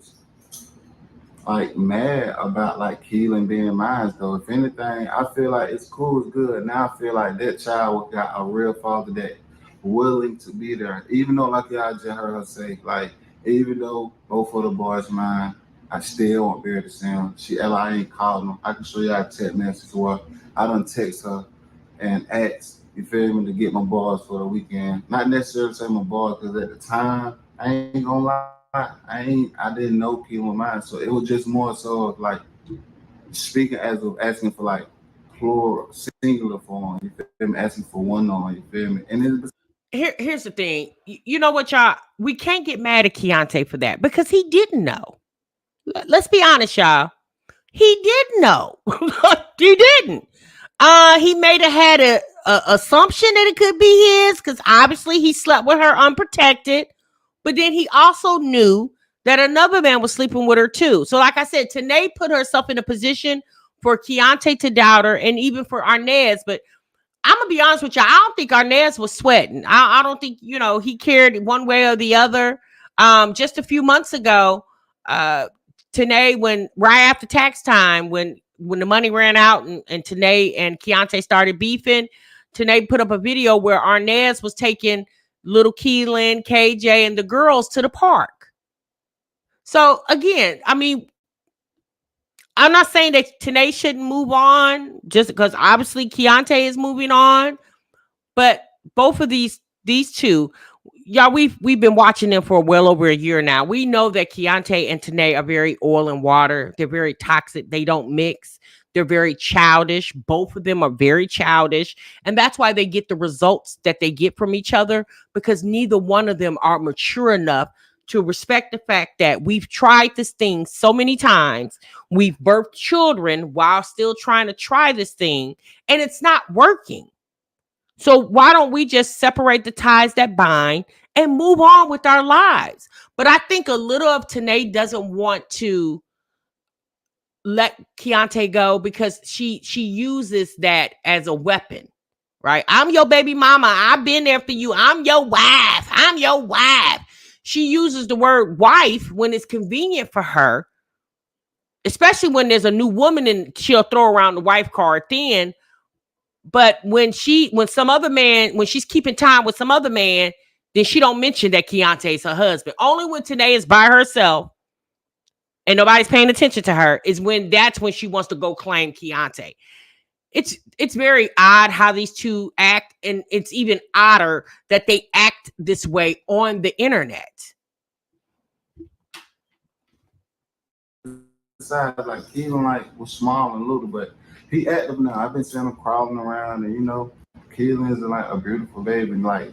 like mad about like Keelan being mine though. If anything, I feel like it's cool, it's good. Now I feel like that child got a real father that willing to be there. Even though like y'all just heard her say, like, even though both of the boys mine, I still won't be able to see him. I ain't calling them. I can show y'all a text message where I done text her and asked, you feel me, to get my boys for the weekend. Not necessarily say my boys, because at the time, I ain't gonna lie, I didn't know Keelan was mine. So it was just more so of like speaking as of asking for like plural, singular form. You feel me? Asking for one on. You feel me? And Here's the thing. You know what, y'all? We can't get mad at Keontae for that because he didn't know. Let's be honest, y'all. He didn't know. He didn't. He may have had a assumption that it could be his because obviously he slept with her unprotected. But then he also knew that another man was sleeping with her too. So like I said, Tanae put herself in a position for Keontae to doubt her and even for Arnez. But I'm going to be honest with you. I don't think Arnez was sweating. I don't think, he cared one way or the other. Just a few months ago, Tanae, right after tax time, when the money ran out and Tanae and Keontae started beefing, Tanae put up a video where Arnez was taking little Keelan, KJ, and the girls to the park. So again, I mean, I'm not saying that Tanae shouldn't move on just because obviously Keontae is moving on, but both of these two, y'all, we've been watching them for well over a year now. We know that Kontaye and Tanae are very oil and water. They're very toxic. They don't mix. They're very childish. Both of them are very childish. And that's why they get the results that they get from each other, because neither one of them are mature enough to respect the fact that we've tried this thing so many times. We've birthed children while still trying to try this thing, and it's not working. So why don't we just separate the ties that bind and move on with our lives? But I think a little of Tanae doesn't want to let Kontaye go because she uses that as a weapon, right? I'm your baby mama. I've been there for you. I'm your wife. I'm your wife. She uses the word wife when it's convenient for her, especially when there's a new woman and she'll throw around the wife card then. But when she's keeping time with some other man, then she don't mention that Keontae is her husband. Only when Tanae is by herself and nobody's paying attention to her is that's when she wants to go claim Keontae. It's very odd how these two act, and it's even odder that they act this way on the internet. Like even like was small and little, but he active now. I've been seeing him crawling around, and Keelan is like a beautiful baby, like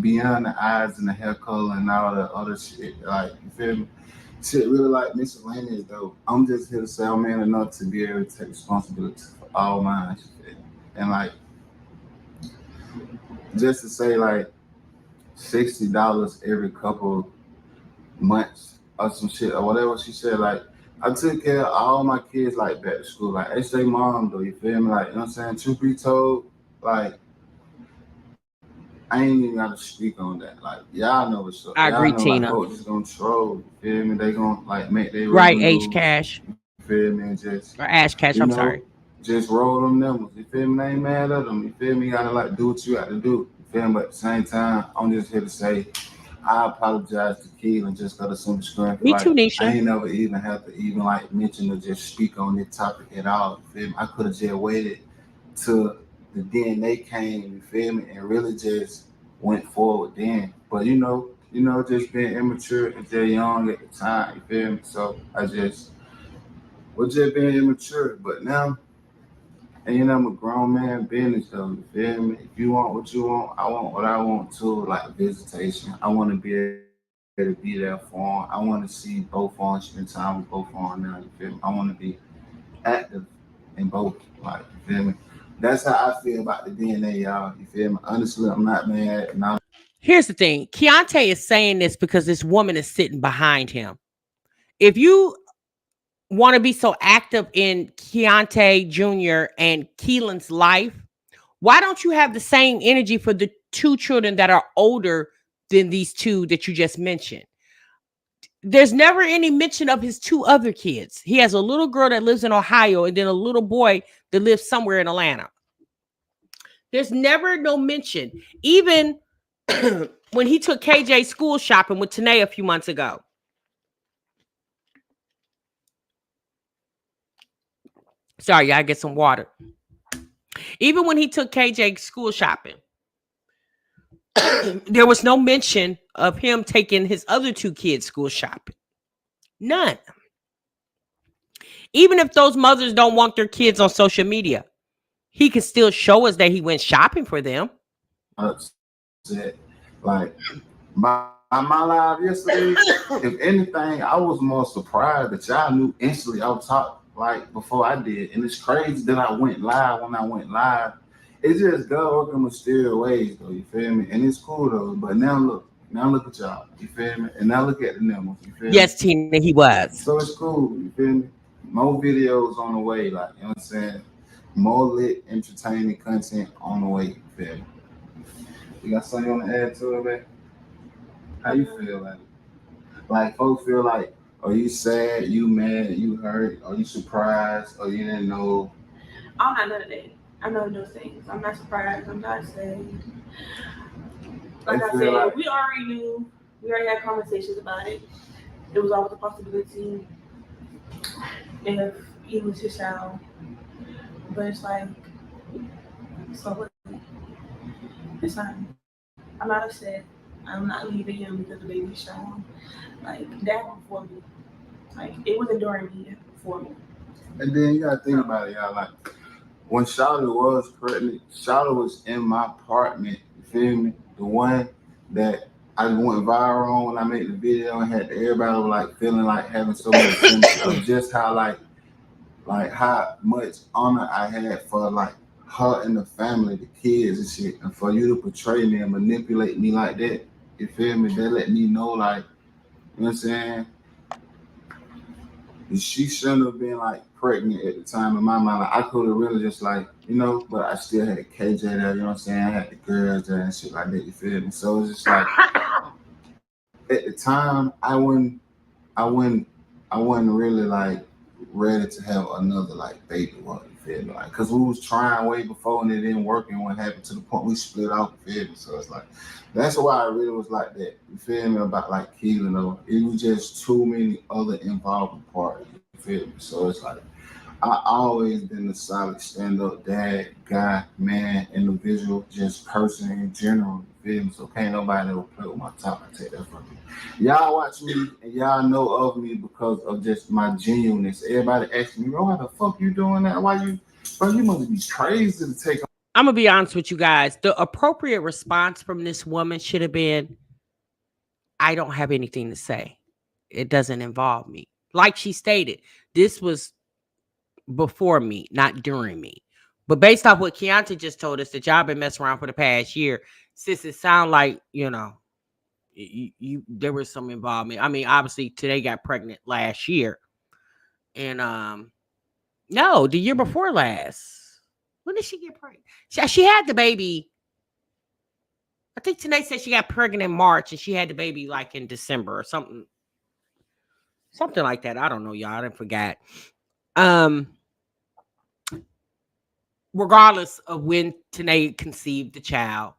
beyond the eyes and the hair color and all the other shit. Like, you feel me? Shit really like miscellaneous though. I'm just here to say I'm man enough to be able to take responsibility for all mine shit. And like just to say like $60 every couple months or some shit or whatever she said, like I took care of all my kids like back to school. Like they say mom though, you feel me? Like, you know what I'm saying? Truth be told, like I ain't even gotta speak on that. Like y'all know what's up. I agree, y'all know, Tina. Like, folks just gonna troll. You feel me? They gonna like make their right revenues, H Cash. You feel me? And just or Ash Cash. I'm sorry. Just roll them numbers. You feel me? They ain't mad at them. You feel me? You gotta like do what you got to do. You feel me? But at the same time, I'm just here to say I apologize to Keelan just because of some discrepancy. Me too, Nisha. I ain't never even have to even like mention or just speak on this topic at all. You feel me? I could have just waited till the DNA came, you feel me, and really just went forward then. But just being immature and just young at the time, you feel me? So I just was just being immature. But now, and I'm a grown man business though, you feel me? If you want what you want, I want what I want too, like visitation. I want to be able to be there for them. I want to see both of them, spend time with both of them now, you feel me? I want to be active in both, like, you feel me? That's how I feel about the DNA, y'all, you feel me? Honestly, I'm not mad. Here's the thing. Keontae is saying this because this woman is sitting behind him. If you want to be so active in Keontae Jr. and Keelan's life, why don't you have the same energy for the two children that are older than these two that you just mentioned? There's never any mention of his two other kids. He has a little girl that lives in Ohio and then a little boy that lives somewhere in Atlanta. There's never no mention. Even when he took KJ school shopping with Tanae a few months ago. Sorry, I get some water. Even when he took KJ school shopping, there was no mention of him taking his other two kids school shopping. None. Even if those mothers don't want their kids on social media, he can still show us that he went shopping for them. Like my live yesterday, if anything, I was more surprised that y'all knew instantly off top, like before I did. And it's crazy that I went live when I went live. It's just God working mysterious ways though, you feel me? And it's cool though. But now look at y'all, you feel me? And now look at the numbers, you feel me? Yes, Tina, he was. So it's cool, you feel me? More videos on the way, like, you know what I'm saying? More lit, entertaining content on the way, you feel me? You got something you want to add to it, man? How you feel like? Like folks feel like, are you sad, you mad, you hurt, are you surprised, or you didn't know? I'm not none of that. I'm none of those things. I'm not surprised. I'm not sad. Like I said, we already knew. We already had conversations about it. There was always a possibility if he was his child. But it's like, so what? It's fine. I'm not upset. I'm not leaving him because the baby's child. Like, that was for me. Like, it wasn't during me, for me. And then you gotta think about it, y'all. Like, when Charlotte was pregnant, Charlotte was in my apartment, you feel me? The one that I went viral on when I made the video and had everybody was like feeling like having so much sense of just how like how much honor I had for like her and the family, the kids and shit, and for you to portray me and manipulate me like that, you feel me? They let me know, like, you know what I'm saying? She shouldn't have been like pregnant at the time in my mind. Like, I could have really just like, but I still had KJ there, you know what I'm saying? I had the girls there and shit like that, you feel me? So it's just like, at the time, I wasn't really like ready to have another like baby. You feel me? Like, cause we was trying way before and it didn't work, and what happened to the point we split off, you feel me? So it's like, that's why I really was like that, you feel me, about like Keelan, though. It was just too many other involving parties, you feel me? So it's like, I always been a solid stand-up dad, guy, man, individual, just person in general. You feel me? So can't nobody ever play with my top. I take that from you. Y'all watch me and y'all know of me because of just my genuineness. Everybody asks me, bro, why the fuck you doing that? Why you, bro, you must be crazy to take. I'm gonna be honest with you guys. The appropriate response from this woman should have been, I don't have anything to say. It doesn't involve me. Like she stated, this was before me, not during me. But based off what Keontae just told us, that y'all been messing around for the past year, sis, it sound like, you know, you there was some involvement. I mean, obviously Tanae got pregnant last year. And no, the year before last. When did she get pregnant? She had the baby. I think Tanae said she got pregnant in March and she had the baby like in December or something. Something like that. I don't know, y'all. I didn't forget. Regardless of when Tanae conceived the child,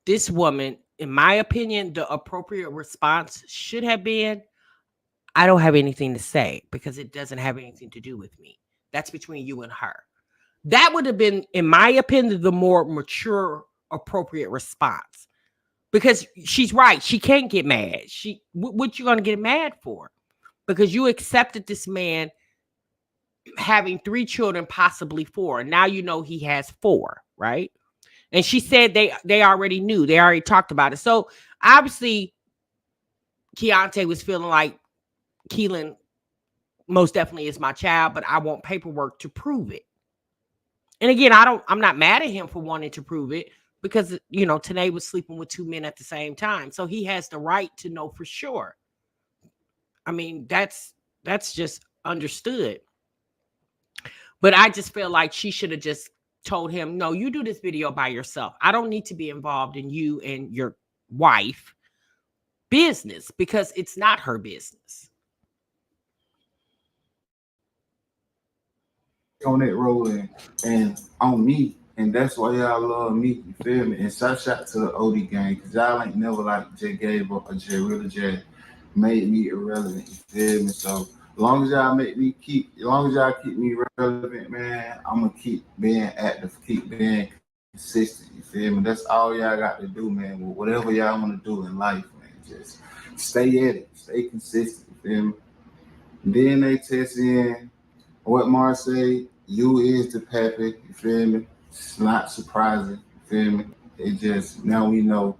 this woman, in my opinion, the appropriate response should have been, I don't have anything to say because it doesn't have anything to do with me. That's between you and her. That would have been, in my opinion, the more mature, appropriate response. Because she's right. She can't get mad. What you going to get mad for? Because you accepted this man having 3 children, possibly 4. Now you know he has 4, right? And she said they already knew. They already talked about it. So obviously, Keontae was feeling like Keelan most definitely is my child, but I want paperwork to prove it. And again, I'm not mad at him for wanting to prove it because, you know, Tanae was sleeping with 2 men at the same time. So he has the right to know for sure. I mean, that's just understood. But I just feel like she should have just told him, no, you do this video by yourself. I don't need to be involved in you and your wife business because it's not her business. On that rolling and on me, and that's why y'all love me, you feel me? And shout out to the OD gang, because y'all ain't never like Jay Gabe or Jay Really Jay made me irrelevant, you feel me? So as long as y'all keep me relevant, man, I'm gonna keep being active, keep being consistent, you feel me? That's all y'all got to do, man. Whatever y'all want to do in life, man, just stay at it, stay consistent, you feel me? DNA test in. What Mars say, you is the pappy, you feel me? It's not surprising, you feel me? It just, now we know.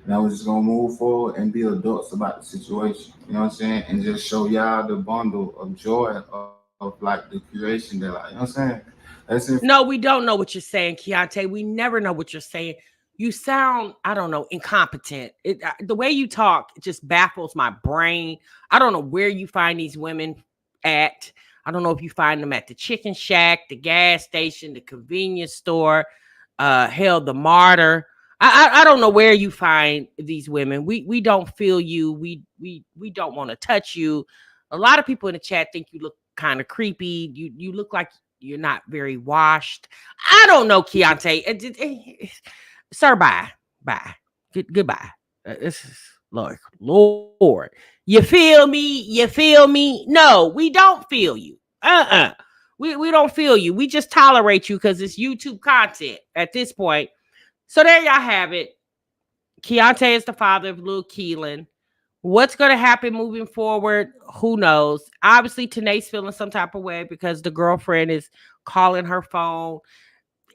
Now we're just gonna move forward and be adults about the situation, you know what I'm saying? And just show y'all the bundle of joy of like the creation that, like, you know what I'm saying? That's it. No, we don't know what you're saying, Keontae. We never know what you're saying. You sound, I don't know, incompetent. The way you talk just baffles my brain. I don't know where you find these women at. I don't know if you find them at the chicken shack, the gas station, the convenience store, hell, the martyr. I don't know where you find these women. We don't feel you. We don't want to touch you. A lot of people in the chat think you look kind of creepy. You look like you're not very washed. I don't know, Keontae. Sir, bye. Goodbye. This is Lord. You feel me? You feel me? No, we don't feel you. We don't feel you. We just tolerate you because it's YouTube content at this point. So there y'all have it. Keontae is the father of little Keelan. What's going to happen moving forward? Who knows? Obviously, Tanae's feeling some type of way because the girlfriend is calling her phone.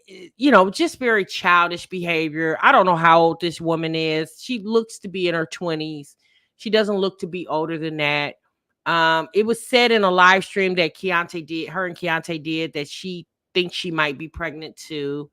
You know, just very childish behavior. I don't know how old this woman is. She looks to be in her 20s. She doesn't look to be older than that. It was said in a live stream that her and Keontae did, that she thinks she might be pregnant too.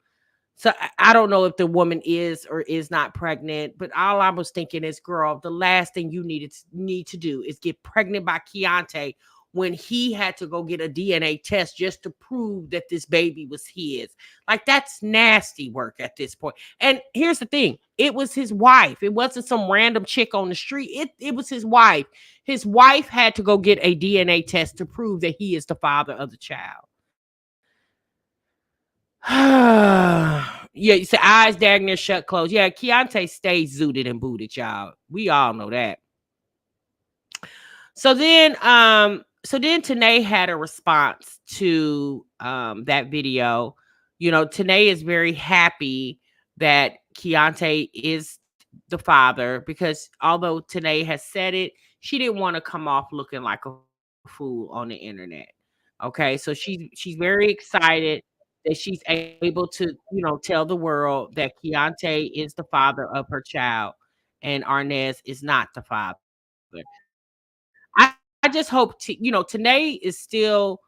So I don't know if the woman is or is not pregnant, but all I was thinking is, girl, the last thing you need to do is get pregnant by Keontae when he had to go get a DNA test just to prove that this baby was his. Like, that's nasty work at this point. And here's the thing. It was his wife. It wasn't some random chick on the street. It was his wife. His wife had to go get a DNA test to prove that he is the father of the child. Yeah, you say eyes dagging near shut closed. Yeah, Keontae stays zooted and booted, y'all. We all know that. So then Tanae had a response to that video. Tanae is very happy that Keontae is the father, because although Tanae has said it, she didn't want to come off looking like a fool on the internet. Okay, so she's very excited that she's able to, tell the world that Keontae is the father of her child and Arnez is not the father. I just hope Tanae is still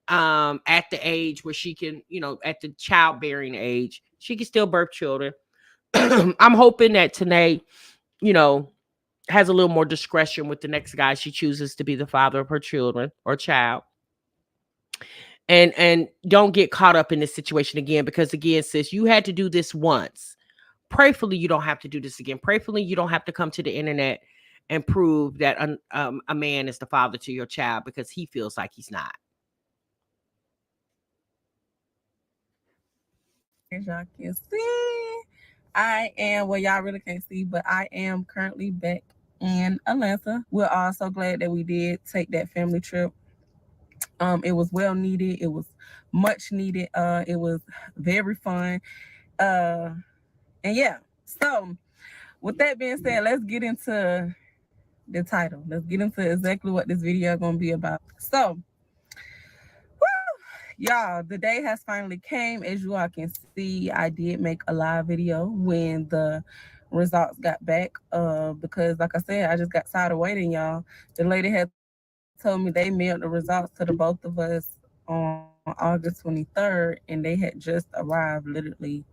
at the age where she can, at the childbearing age, she can still birth children. I'm hoping that Tanae, you know, has a little more discretion with the next guy she chooses to be the father of her children or child. And don't get caught up in this situation again, because again, sis, you had to do this once. Prayfully, you don't have to do this again. Prayfully, you don't have to come to the internet and prove that a man is the father to your child because he feels like he's not. As y'all can see, I am, well, y'all really can't see, but I am currently back in Atlanta. We're all so glad that we did take that family trip. It was well needed. It was much needed. It was very fun. And yeah, so with that being said, let's get into the title. Let's get into exactly what this video is going to be about. So, y'all, the day has finally came. As you all can see, I did make a live video when the results got back. Because like I said, I just got tired of waiting, y'all. The lady had told me they mailed the results to the both of us on August 23rd, and they had just arrived literally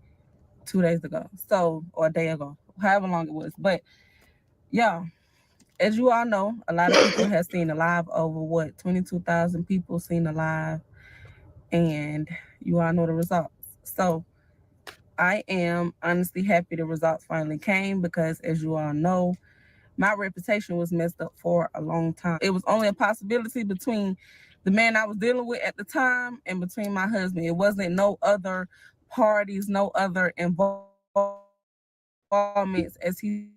2 days ago. So, or a day ago, however long it was. But yeah, as you all know, a lot of people have seen the live. Over what, 22,000 people seen the live, and you all know the results. So I am honestly happy the results finally came, because as you all know, my reputation was messed up for a long time. It was only a possibility between the man I was dealing with at the time and between my husband. It wasn't no other parties, no other involvements, as he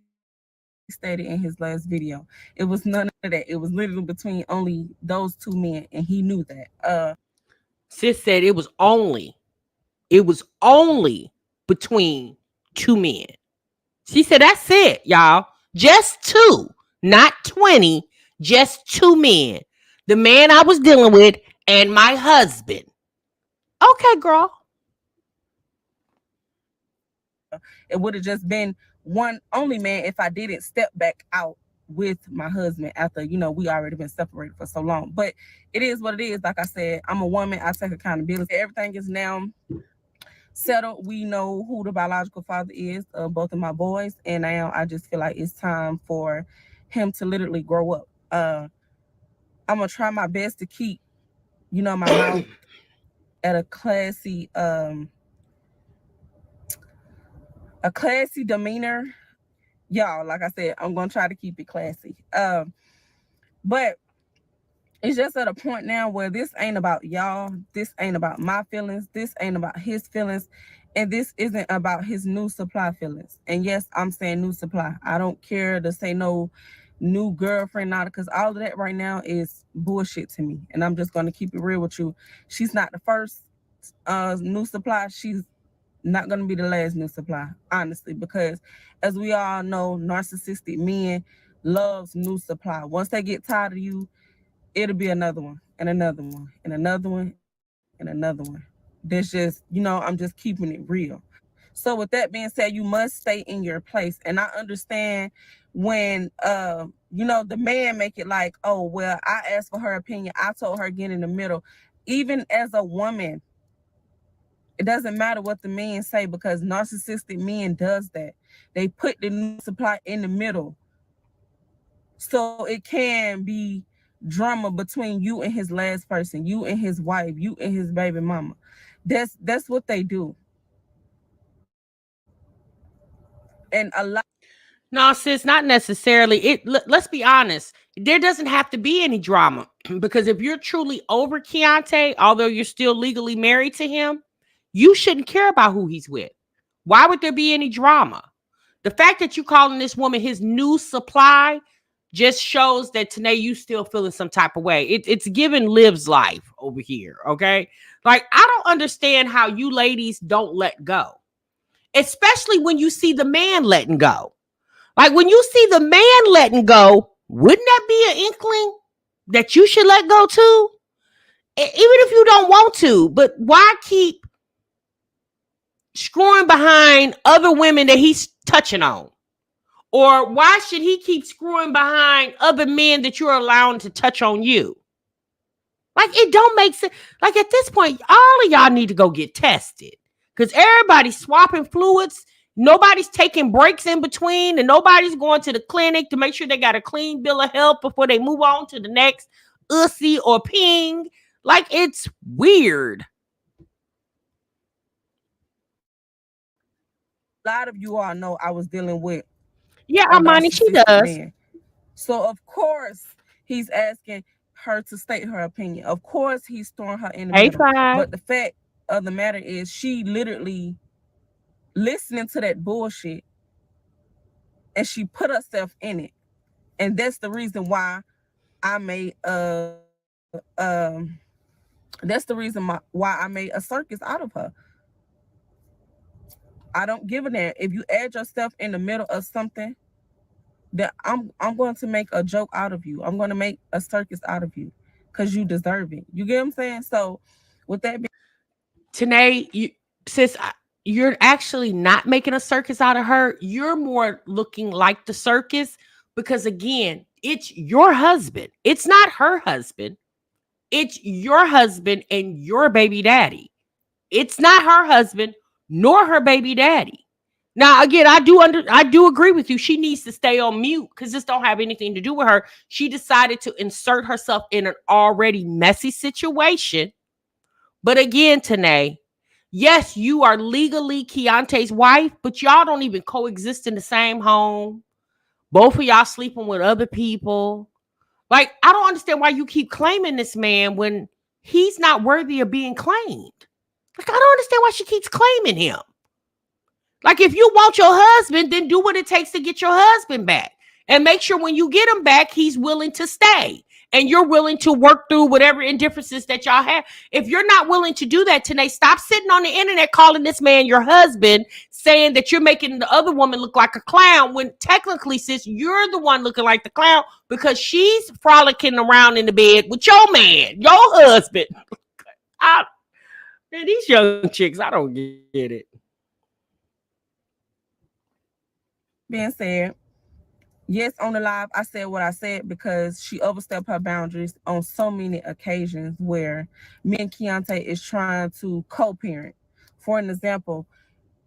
stated in his last video. It was none of that. It was literally between only those two men, and he knew that. Sis said it was only between two men. She said that's it, y'all. Just two, not 20, just two men. The man I was dealing with and my husband. Okay, girl. It would have just been one only man if I didn't step back out with my husband after, we already been separated for so long. But it is what it is. Like I said, I'm a woman. I take accountability. Everything is now settled. We know who the biological father is of both of my boys. And now I just feel like it's time for him to literally grow up. I'm going to try my best to keep, my mouth at a classy demeanor. Y'all, like I said, I'm gonna try to keep it classy. But it's just at a point now where this ain't about y'all. This ain't about my feelings. This ain't about his feelings. And this isn't about his new supply feelings. And yes, I'm saying new supply. I don't care to say no new girlfriend, not, because all of that right now is bullshit to me. And I'm just gonna keep it real with you. She's not the first new supply. She's not going to be the last new supply, honestly, because as we all know, narcissistic men loves new supply. Once they get tired of you, it'll be another one and another one and another one and another one. That's just, I'm just keeping it real. So with that being said, you must stay in your place. And I understand when, the man make it like, oh, well, I asked for her opinion. I told her get in the middle. Even as a woman, it doesn't matter what the men say, because narcissistic men does that. They put the new supply in the middle, so it can be drama between you and his last person, you and his wife, you and his baby mama. That's what they do. And a lot. No, sis, not necessarily. Let's be honest. There doesn't have to be any drama because if you're truly over Keontae, although you're still legally married to him, you shouldn't care about who he's with. Why would there be any drama? The fact that you calling this woman his new supply just shows that Tanae, you still feeling some type of way. It's giving Liv's life over here, okay? Like, I don't understand how you ladies don't let go, especially when you see the man letting go. Like, when you see the man letting go, wouldn't that be an inkling that you should let go too? Even if you don't want to, but why keep screwing behind other women that he's touching on? Or why should he keep screwing behind other men that you're allowing to touch on you? Like, it don't make sense. Like, at this point, all of y'all need to go get tested, because everybody's swapping fluids. Nobody's taking breaks in between, and nobody's going to the clinic to make sure they got a clean bill of health before they move on to the next ussy or ping. Like, it's weird. A lot of you all know I was dealing with. Yeah, Armani, she does. Man. So, of course, he's asking her to state her opinion. Of course, he's throwing her in the middle. But the fact of the matter is, she literally listening to that bullshit, and she put herself in it. And that's the reason why I made why I made a circus out of her. I don't give a damn if you add yourself in the middle of something. That I'm going to make a joke out of you. I'm going to make a circus out of you because you deserve it. You get what I'm saying? So, with that being, Tanae, you're actually not making a circus out of her. You're more looking like the circus because, again, it's your husband. It's not her husband. It's your husband and your baby daddy. It's not her husband nor her baby daddy. Now, again, I do agree with you. She needs to stay on mute because this don't have anything to do with her. She decided to insert herself in an already messy situation. But again, Tanae, yes, you are legally Keontae's wife, but y'all don't even coexist in the same home. Both of y'all sleeping with other people. Like, I don't understand why you keep claiming this man when he's not worthy of being claimed. Like, I don't understand why she keeps claiming him. Like, if you want your husband, then do what it takes to get your husband back. And make sure when you get him back, he's willing to stay. And you're willing to work through whatever indifferences that y'all have. If you're not willing to do that, Tanae, stop sitting on the internet calling this man your husband, saying that you're making the other woman look like a clown, when technically, sis, you're the one looking like the clown because she's frolicking around in the bed with your man, your husband. Man, these young chicks, I don't get it. Being said, yes, on the live, I said what I said because she overstepped her boundaries on so many occasions where me and Keontae is trying to co-parent. For an example,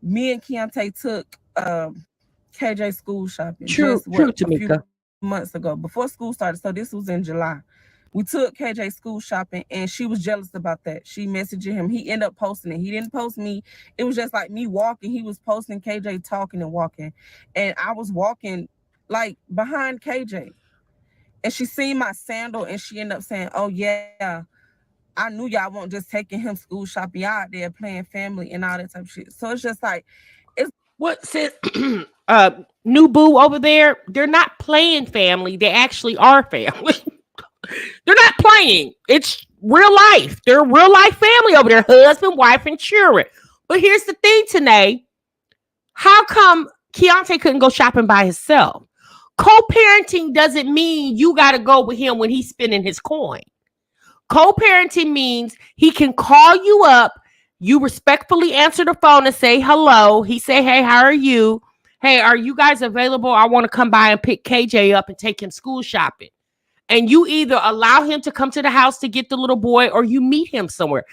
me and Keontae took KJ school shopping. True, Tamika. A few months ago, before school started. So this was in July. We took KJ school shopping, and she was jealous about that. She messaged him. He ended up posting it. He didn't post me. It was just like me walking. He was posting KJ talking and walking. And I was walking like behind KJ. And she seen my sandal, and she ended up saying, oh, yeah, I knew y'all weren't just taking him school shopping. Y'all out there playing family and all that type of shit. So it's just like, it's what sis, new boo over there, they're not playing family. They actually are family. They're not playing. It's real life. They're a real life family over there. Husband, wife, and children. But here's the thing, Tanae. How come Keontae couldn't go shopping by himself? Co-parenting doesn't mean you got to go with him when he's spending his coin. Co-parenting means he can call you up. You respectfully answer the phone and say hello. He say, hey, how are you? Hey, are you guys available? I want to come by and pick KJ up and take him school shopping. And you either allow him to come to the house to get the little boy, or you meet him somewhere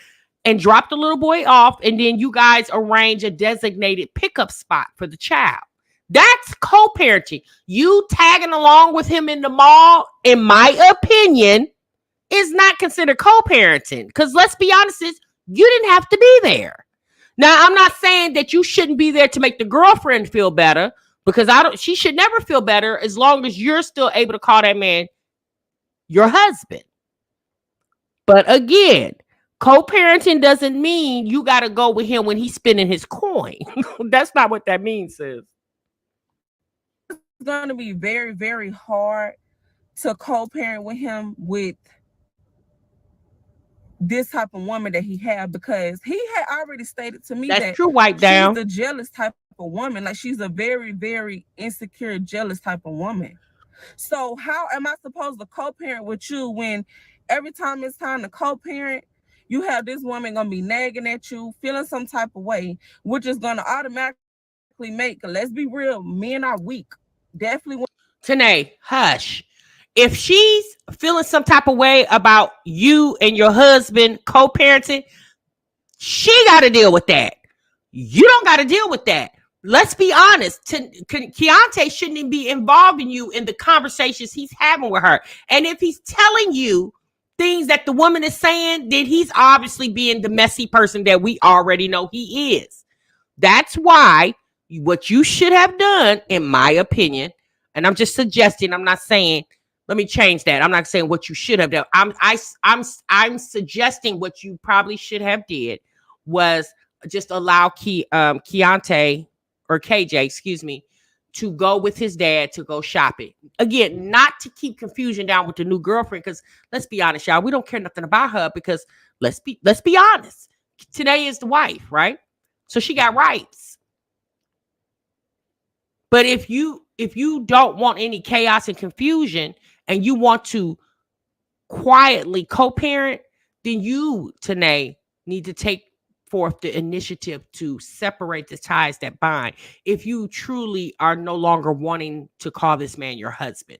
and drop the little boy off. And then you guys arrange a designated pickup spot for the child. That's co-parenting. You tagging along with him in the mall, in my opinion, is not considered co-parenting. Because let's be honest, you didn't have to be there. Now, I'm not saying that you shouldn't be there to make the girlfriend feel better, because she should never feel better as long as you're still able to call that man your husband. But again, Co-parenting doesn't mean you got to go with him when he's spending his coin. That's not what that means, sis. It's going to be very, very hard to co-parent with him with this type of woman that he had, because he had already stated to me that true, wipe down. She's the jealous type of woman. Like, she's a very, very insecure, jealous type of woman. So how am I supposed to co-parent with you when every time it's time to co-parent, you have this woman gonna be nagging at you, feeling some type of way, which is gonna automatically make, let's be real, men are weak. Definitely. Tanae, hush. If she's feeling some type of way about you and your husband co-parenting, she got to deal with that. You don't got to deal with that. Let's be honest. Keontae shouldn't even be involving you in the conversations he's having with her. And if he's telling you things that the woman is saying, then he's obviously being the messy person that we already know he is. That's why what you should have done, in my opinion, and I'm just suggesting, I'm not saying, let me change that. I'm not saying what you should have done. I'm suggesting what you probably should have did was just allow Keontae or KJ, excuse me, to go with his dad to go shopping. Again, not to keep confusion down with the new girlfriend, because let's be honest, y'all, we don't care nothing about her, because let's be honest. Today is the wife, right? So she got rights. But if you don't want any chaos and confusion and you want to quietly co-parent, then you, Tanae, need to take forth the initiative to separate the ties that bind. If you truly are no longer wanting to call this man your husband,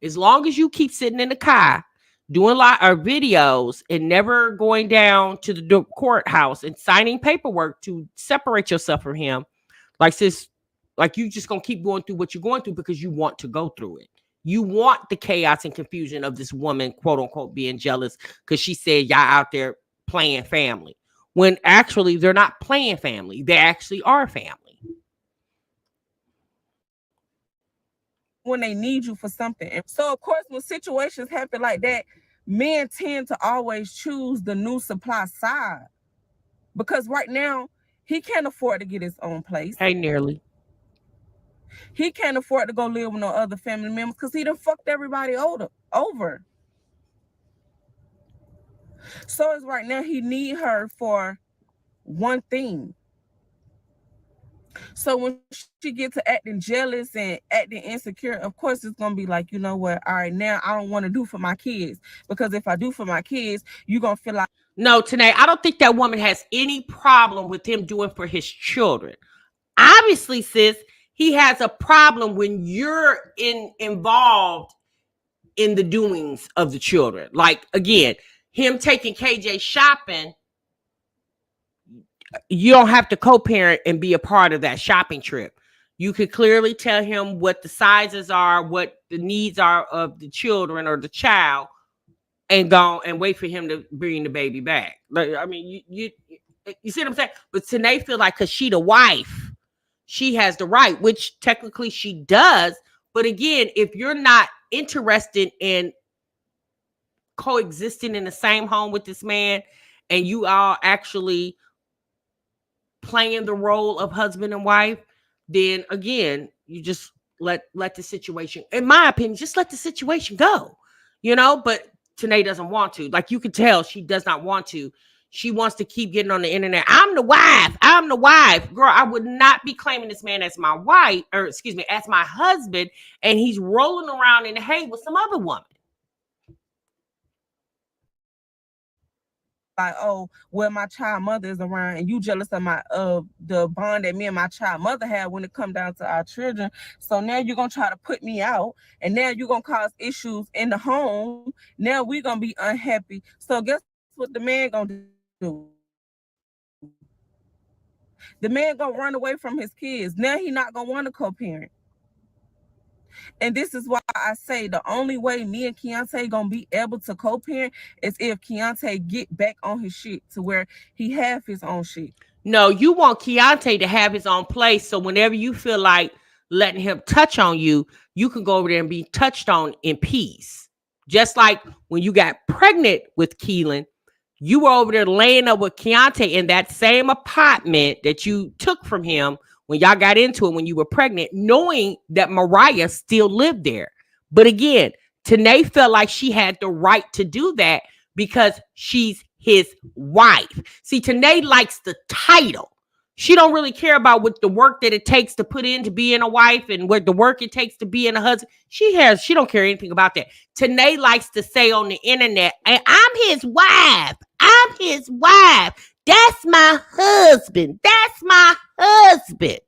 as long as you keep sitting in the car doing videos and never going down to the courthouse and signing paperwork to separate yourself from him, like sis, like you just gonna keep going through what you're going through because you want to go through it. You want the chaos and confusion of this woman, quote unquote, being jealous because she said y'all out there playing family, when actually they're not playing family. They actually are family. When they need you for something. And so, of course, when situations happen like that, men tend to always choose the new supply side, because right now he can't afford to get his own place. Hey, nearly. He can't afford to go live with no other family members because he done fucked everybody over. So it's right now he need her for one thing. So when she gets to acting jealous and acting insecure, of course it's gonna be like, you know what? All right, now I don't want to do for my kids, because if I do for my kids, you're gonna feel like. No, Tanae, I don't think that woman has any problem with him doing for his children. Obviously, sis, he has a problem when you're involved in the doings of the children. Like, again, him taking KJ shopping, you don't have to co-parent and be a part of that shopping trip. You could clearly tell him what the sizes are, what the needs are of the children or the child, and go and wait for him to bring the baby back. Like, I mean, you see what I'm saying? But Tanae feel like because she the wife, she has the right, which technically she does. But again, if you're not interested in coexisting in the same home with this man, and you are actually playing the role of husband and wife, then again, you just let the situation, in my opinion, just let the situation go, but Tanae doesn't want to. Like, you can tell she does not want to. She wants to keep getting on the internet. I'm the wife. Girl, I would not be claiming this man as my wife, or excuse me, as my husband, and he's rolling around in the hay with some other woman. Like, oh, well, my child mother is around, and you jealous of the bond that me and my child mother had when it come down to our children. So now you're gonna try to put me out, and now you're gonna cause issues in the home. Now we're gonna be unhappy. So guess what the man gonna do? The man gonna run away from his kids. Now he not gonna want to co-parent. And this is why I say the only way me and Keontae gonna be able to co-parent is if Keontae get back on his shit to where he have his own shit. No, you want Keontae to have his own place, so whenever you feel like letting him touch on you, you can go over there and be touched on in peace. Just like when you got pregnant with Keelan, You were over there laying up with Kontaye in that same apartment that you took from him when y'all got into it when you were pregnant, knowing that Mariah still lived there. But again, Tanae felt like she had the right to do that because she's his wife. See, Tanae likes the title. She don't really care about what the work that it takes to put in to be in a wife and what the work it takes to be in a husband. She don't care anything about that. Tanae likes to say on the internet, I'm his wife. I'm his wife. That's my husband. That's my husband.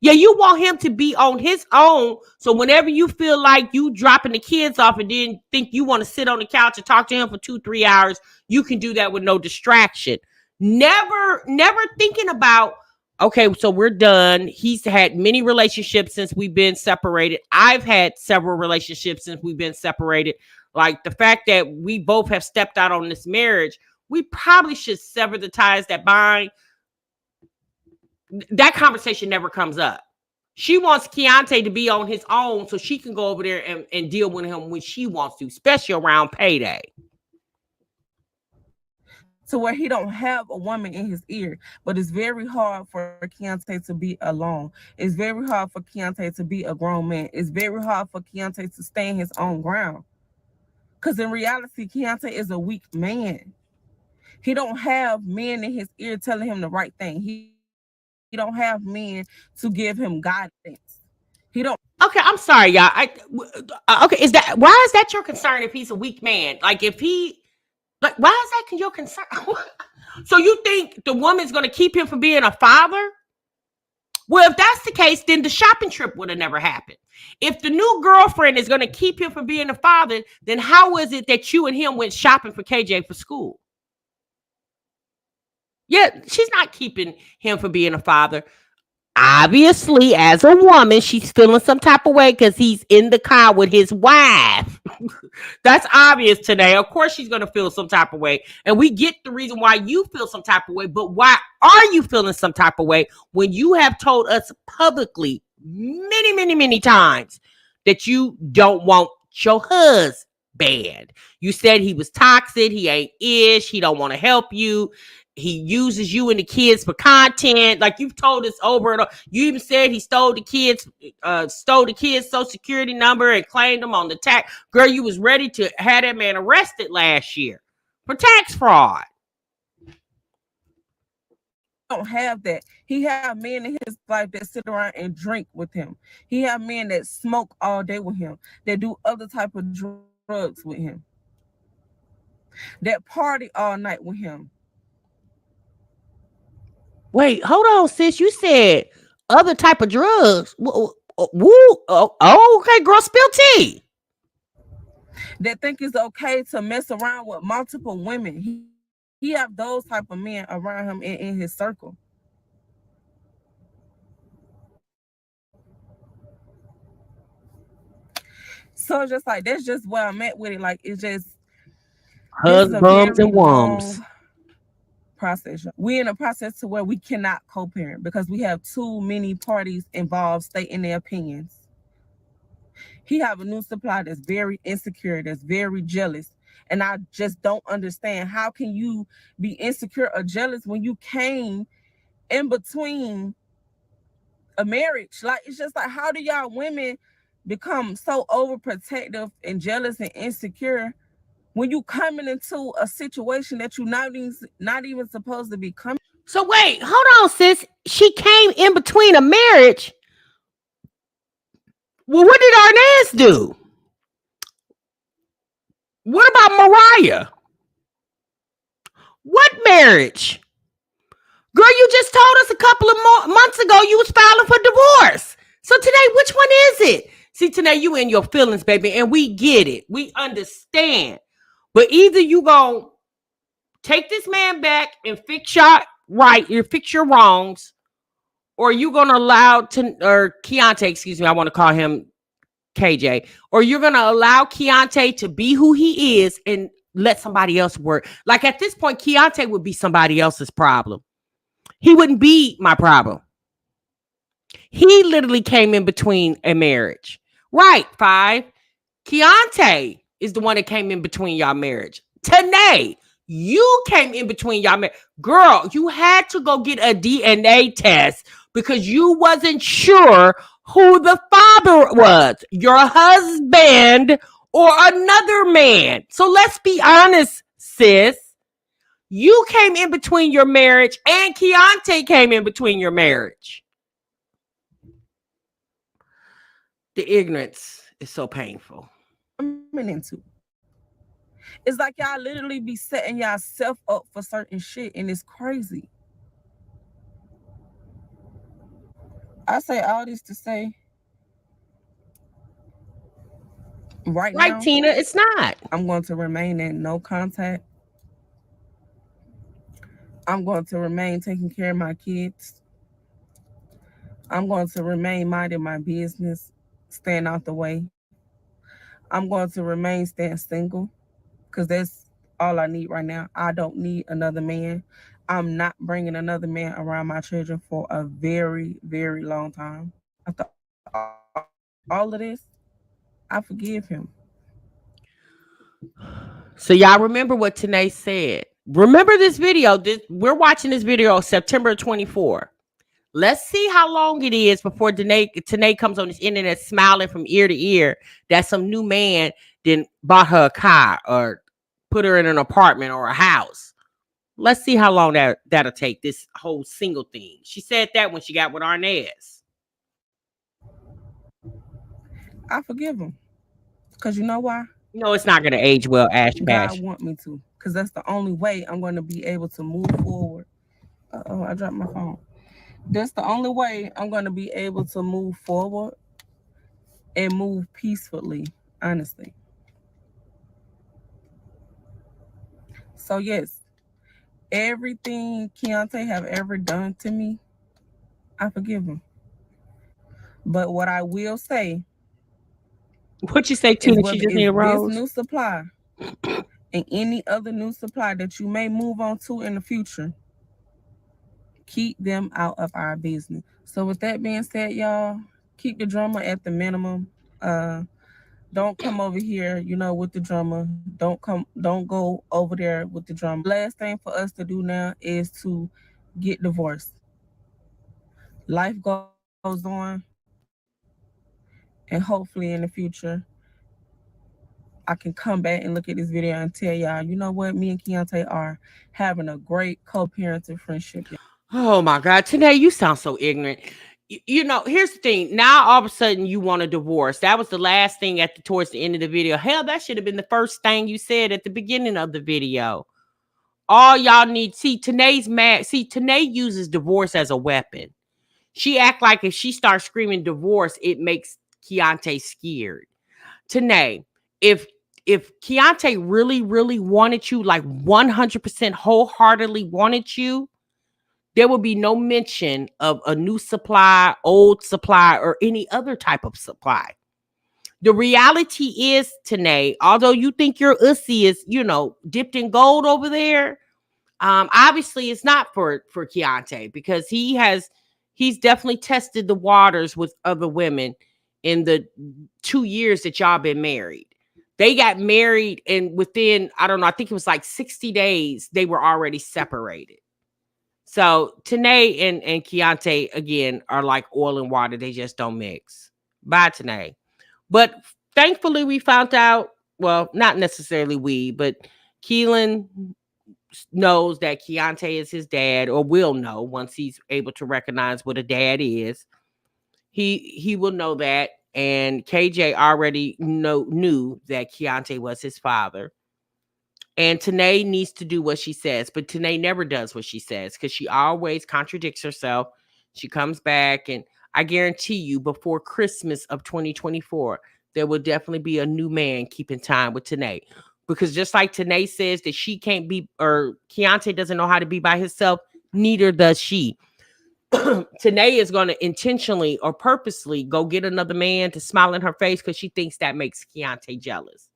Yeah, you want him to be on his own. So whenever you feel like you dropping the kids off and then think you want to sit on the couch and talk to him for 2-3 hours, you can do that with no distraction. Never thinking about, okay, so we're done. He's had many relationships since we've been separated. I've had several relationships since we've been separated. Like the fact that we both have stepped out on this marriage, we probably should sever the ties that bind. That conversation never comes up. She wants Kontaye to be on his own so she can go over there and deal with him when she wants to, especially around payday. To where he don't have a woman in his ear, but it's very hard for Kontaye to be alone. It's very hard for Kontaye to be a grown man. It's very hard for Kontaye to stand his own ground. Because in reality, Kontaye is a weak man. He don't have men in his ear telling him the right thing. He don't have men to give him guidance. He don't. Okay, I'm sorry, y'all. Okay, why is that your concern if he's a weak man? Like if he. Like, why is that your concern? So you think the woman's going to keep him from being a father? Well, if that's the case, then the shopping trip would have never happened. If the new girlfriend is going to keep him from being a father, then how is it that you and him went shopping for KJ for school? Yeah, she's not keeping him from being a father. Obviously, as a woman, she's feeling some type of way because he's in the car with his wife. That's obvious today. Of course, she's going to feel some type of way. And we get the reason why you feel some type of way. But why are you feeling some type of way when you have told us publicly many, many, many times that you don't want your husband? You said he was toxic. He ain't ish. He don't want to help you. He uses you and the kids for content. Like you've told us over and over. You even said he stole the kids' social security number and claimed them on the tax. Girl, you was ready to have that man arrested last year for tax fraud. Don't have that. He have men in his life that sit around and drink with him. He have men that smoke all day with him, that do other type of drugs with him, that party all night with him. Wait, hold on, sis. You said other type of drugs. Woo. Oh, okay, girl, spill tea. That think it's okay to mess around with multiple women. He have those type of men around him in his circle. So it's just like, that's just where I'm at with it. Like, it's just husbands and wombs. Process. We're in a process to where we cannot co-parent because we have too many parties involved stating their opinions. He have a new supply that's very insecure, that's very jealous. And I just don't understand, how can you be insecure or jealous when you came in between a marriage? Like, it's just like, how do y'all women become so overprotective and jealous and insecure when you coming into a situation that you're not even supposed to be coming? So wait, hold on, sis. She came in between a marriage. Well, what did Arnaz do? What about Mariah? What marriage? Girl, you just told us a couple of months ago you was filing for divorce. So today, which one is it? See, today you in your feelings, baby, and we get it. We understand. But either you gonna take this man back and fix your wrongs, or you gonna allow Kontaye, excuse me, I want to call him KJ, or you're gonna allow Kontaye to be who he is and let somebody else work. Like at this point, Kontaye would be somebody else's problem. He wouldn't be my problem. He literally came in between a marriage. Right, 5. Kontaye is the one that came in between y'all marriage. Tanae, You came in between y'all. Girl, you had to go get a DNA test because you wasn't sure who the father was, your husband or another man. So let's be honest, sis. You came in between your marriage and Keontae came in between your marriage. The ignorance is so painful. Into. It's like y'all literally be setting yourself up for certain shit, and it's crazy. I say all this to say, right now, Tina, it's not. I'm going to remain in no contact. I'm going to remain taking care of my kids. I'm going to remain minding my business, staying out the way. I'm going to remain staying single because that's all I need right now. I don't need another man. I'm not bringing another man around my children for a very, very long time. After all of this, I forgive him. So y'all remember what Tanae said. Remember this video. We're watching this video September 24. Let's see how long it is before Tanae comes on this internet smiling from ear to ear that some new man then bought her a car or put her in an apartment or a house. Let's see how long that'll take, this whole single thing. She said that when she got with Arnaz. I forgive him. Because you know why? No, it's not going to age well, Ash Bash. God want me to. Because that's the only way I'm going to be able to move forward. Uh-oh, I dropped my phone. That's the only way I'm going to be able to move forward and move peacefully, honestly. So yes, everything Keontae have ever done to me, I forgive him. But what I will say, what you say, Tina? She just need a rose. This new supply and any other new supply that you may move on to in the future, keep them out of our business. So with that being said, y'all, keep the drama at the minimum. Don't come over here, with the drama. Don't go over there with the drama. Last thing for us to do now is to get divorced. Life goes on, and hopefully in the future, I can come back and look at this video and tell y'all, you know what, me and Keontae are having a great co-parenting friendship. Oh my God, Tanae, you sound so ignorant. Here's the thing. Now all of a sudden you want a divorce. That was the last thing towards the end of the video. Hell, that should have been the first thing you said at the beginning of the video. All y'all need, Tanae's mad. Tanae uses divorce as a weapon. She act like if she starts screaming divorce, it makes Keontae scared. Tanae, if Keontae really, really wanted you, like 100% wholeheartedly wanted you, there will be no mention of a new supply, old supply, or any other type of supply. The reality is, Tanae, although you think your ussy is, dipped in gold over there, obviously it's not for Keontae, because he's definitely tested the waters with other women in the 2 years that y'all been married. They got married, and within, I don't know, I think it was like 60 days, they were already separated. So Tanae and Keontae, again, are like oil and water. They just don't mix. Bye, Tanae. But thankfully, we found out, well, not necessarily we, but Keelan knows that Keontae is his dad, or will know once he's able to recognize what a dad is. He will know that. And KJ already knew that Keontae was his father. And Tanae needs to do what she says, but Tanae never does what she says because she always contradicts herself. She comes back, and I guarantee you before Christmas of 2024, there will definitely be a new man keeping time with Tanae. Because just like Tanae says that she can't be, or Keontae doesn't know how to be by himself, neither does she. Tanae is going to intentionally or purposely go get another man to smile in her face because she thinks that makes Keontae jealous.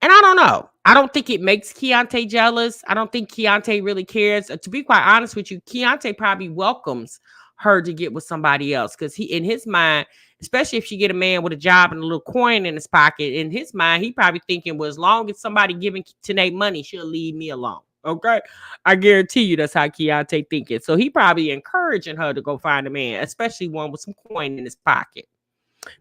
And I don't know. I don't think it makes Keontae jealous. I don't think Keontae really cares. To be quite honest with you, Keontae probably welcomes her to get with somebody else. Because he, in his mind, especially if she get a man with a job and a little coin in his pocket, in his mind, he probably thinking, well, as long as somebody giving Tanae money, she'll leave me alone. Okay, I guarantee you that's how Keontae thinking. So he probably encouraging her to go find a man, especially one with some coin in his pocket.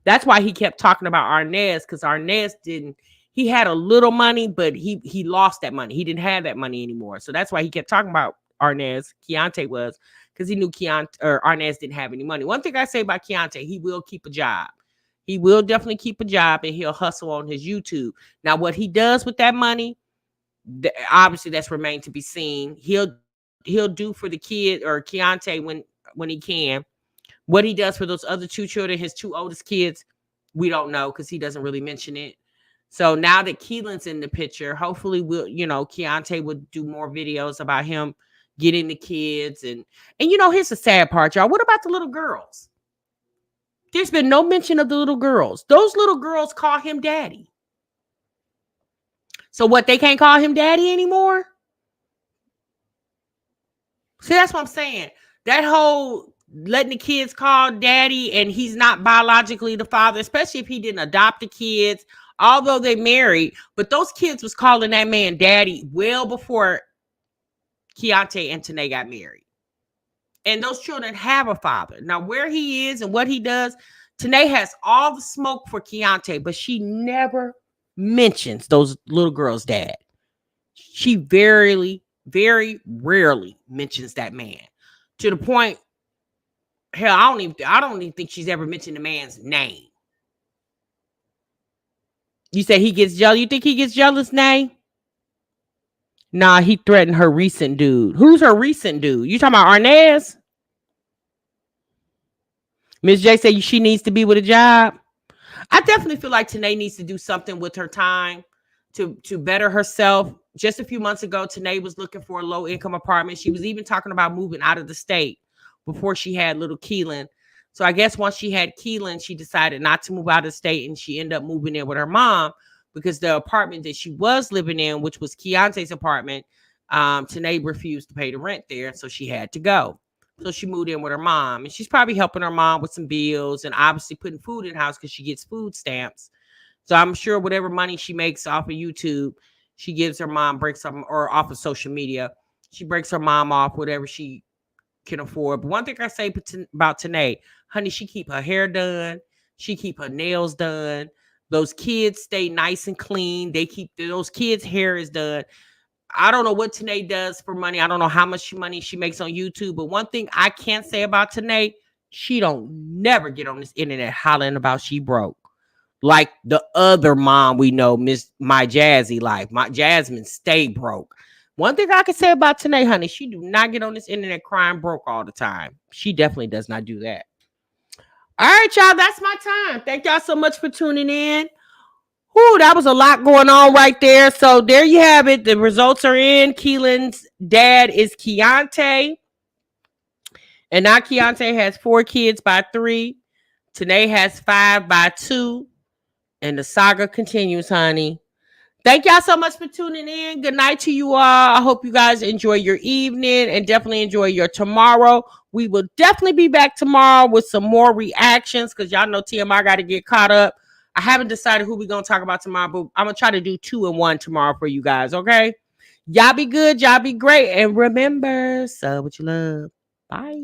That's why he kept talking about Arnez, because Arnez didn't. He had a little money, but he lost that money. He didn't have that money anymore. So that's why he kept talking about Arnez. Keontae was, because he knew Arnez didn't have any money. One thing I say about Keontae, he will keep a job. He will definitely keep a job, and he'll hustle on his YouTube. Now, what he does with that money, obviously that's remained to be seen. He'll do for the kid or Keontae when he can. What he does for those other two children, his two oldest kids, we don't know because he doesn't really mention it. So now that Keelan's in the picture, hopefully Keontae will do more videos about him getting the kids. And here's the sad part, y'all. What about the little girls? There's been no mention of the little girls. Those little girls call him daddy. So what, they can't call him daddy anymore? See, that's what I'm saying. That whole letting the kids call daddy and he's not biologically the father, especially if he didn't adopt the kids, although they married, but those kids was calling that man daddy well before Keontae and Tanae got married. And those children have a father. Now, where he is and what he does, Tanae has all the smoke for Keontae, but she never mentions those little girls' dad. She very, very rarely mentions that man, to the point, hell, I don't even think she's ever mentioned the man's name. You say he gets jealous? You think he gets jealous, Nay? Nah, he threatened her recent dude. Who's her recent dude? You talking about Arnez? Miss J said she needs to be with a job. I definitely feel like Tanae needs to do something with her time to better herself. Just a few months ago, Tanae was looking for a low-income apartment. She was even talking about moving out of the state before she had little Keelan. So I guess once she had Keelan, she decided not to move out of the state, and she ended up moving in with her mom because the apartment that she was living in, which was Keontae's apartment, Tanae refused to pay the rent there, so she had to go. So she moved in with her mom, and she's probably helping her mom with some bills and obviously putting food in the house because she gets food stamps. So I'm sure whatever money she makes off of YouTube, she gives her mom, breaks them, or off of social media, she breaks her mom off whatever she can afford. But one thing I say about Tanae, honey, she keep her hair done, she keep her nails done. Those kids stay nice and clean. Those kids' hair is done. I don't know what Tanae does for money. I don't know how much money she makes on YouTube. But one thing I can't say about Tanae, she don't never get on this internet hollering about she broke. Like the other mom we know, My Jazzy Life. My Jasmine stay broke. One thing I can say about Tanae, honey, she do not get on this internet crying broke all the time. She definitely does not do that. All right, y'all, that's my time. Thank y'all so much for tuning in. Whew, that was a lot going on right there. So there you have it. The results are in. Keelan's dad is Keontae. And now Keontae has 4 kids by 3. Tanae has 5 by 2. And the saga continues, honey. Thank y'all so much for tuning in. Good night to you all. I hope you guys enjoy your evening and definitely enjoy your tomorrow. We will definitely be back tomorrow with some more reactions because y'all know TMI got to get caught up. I haven't decided who we're going to talk about tomorrow, but I'm going to try to do 2 in 1 tomorrow for you guys, okay? Y'all be good. Y'all be great. And remember, sub what you love. Bye.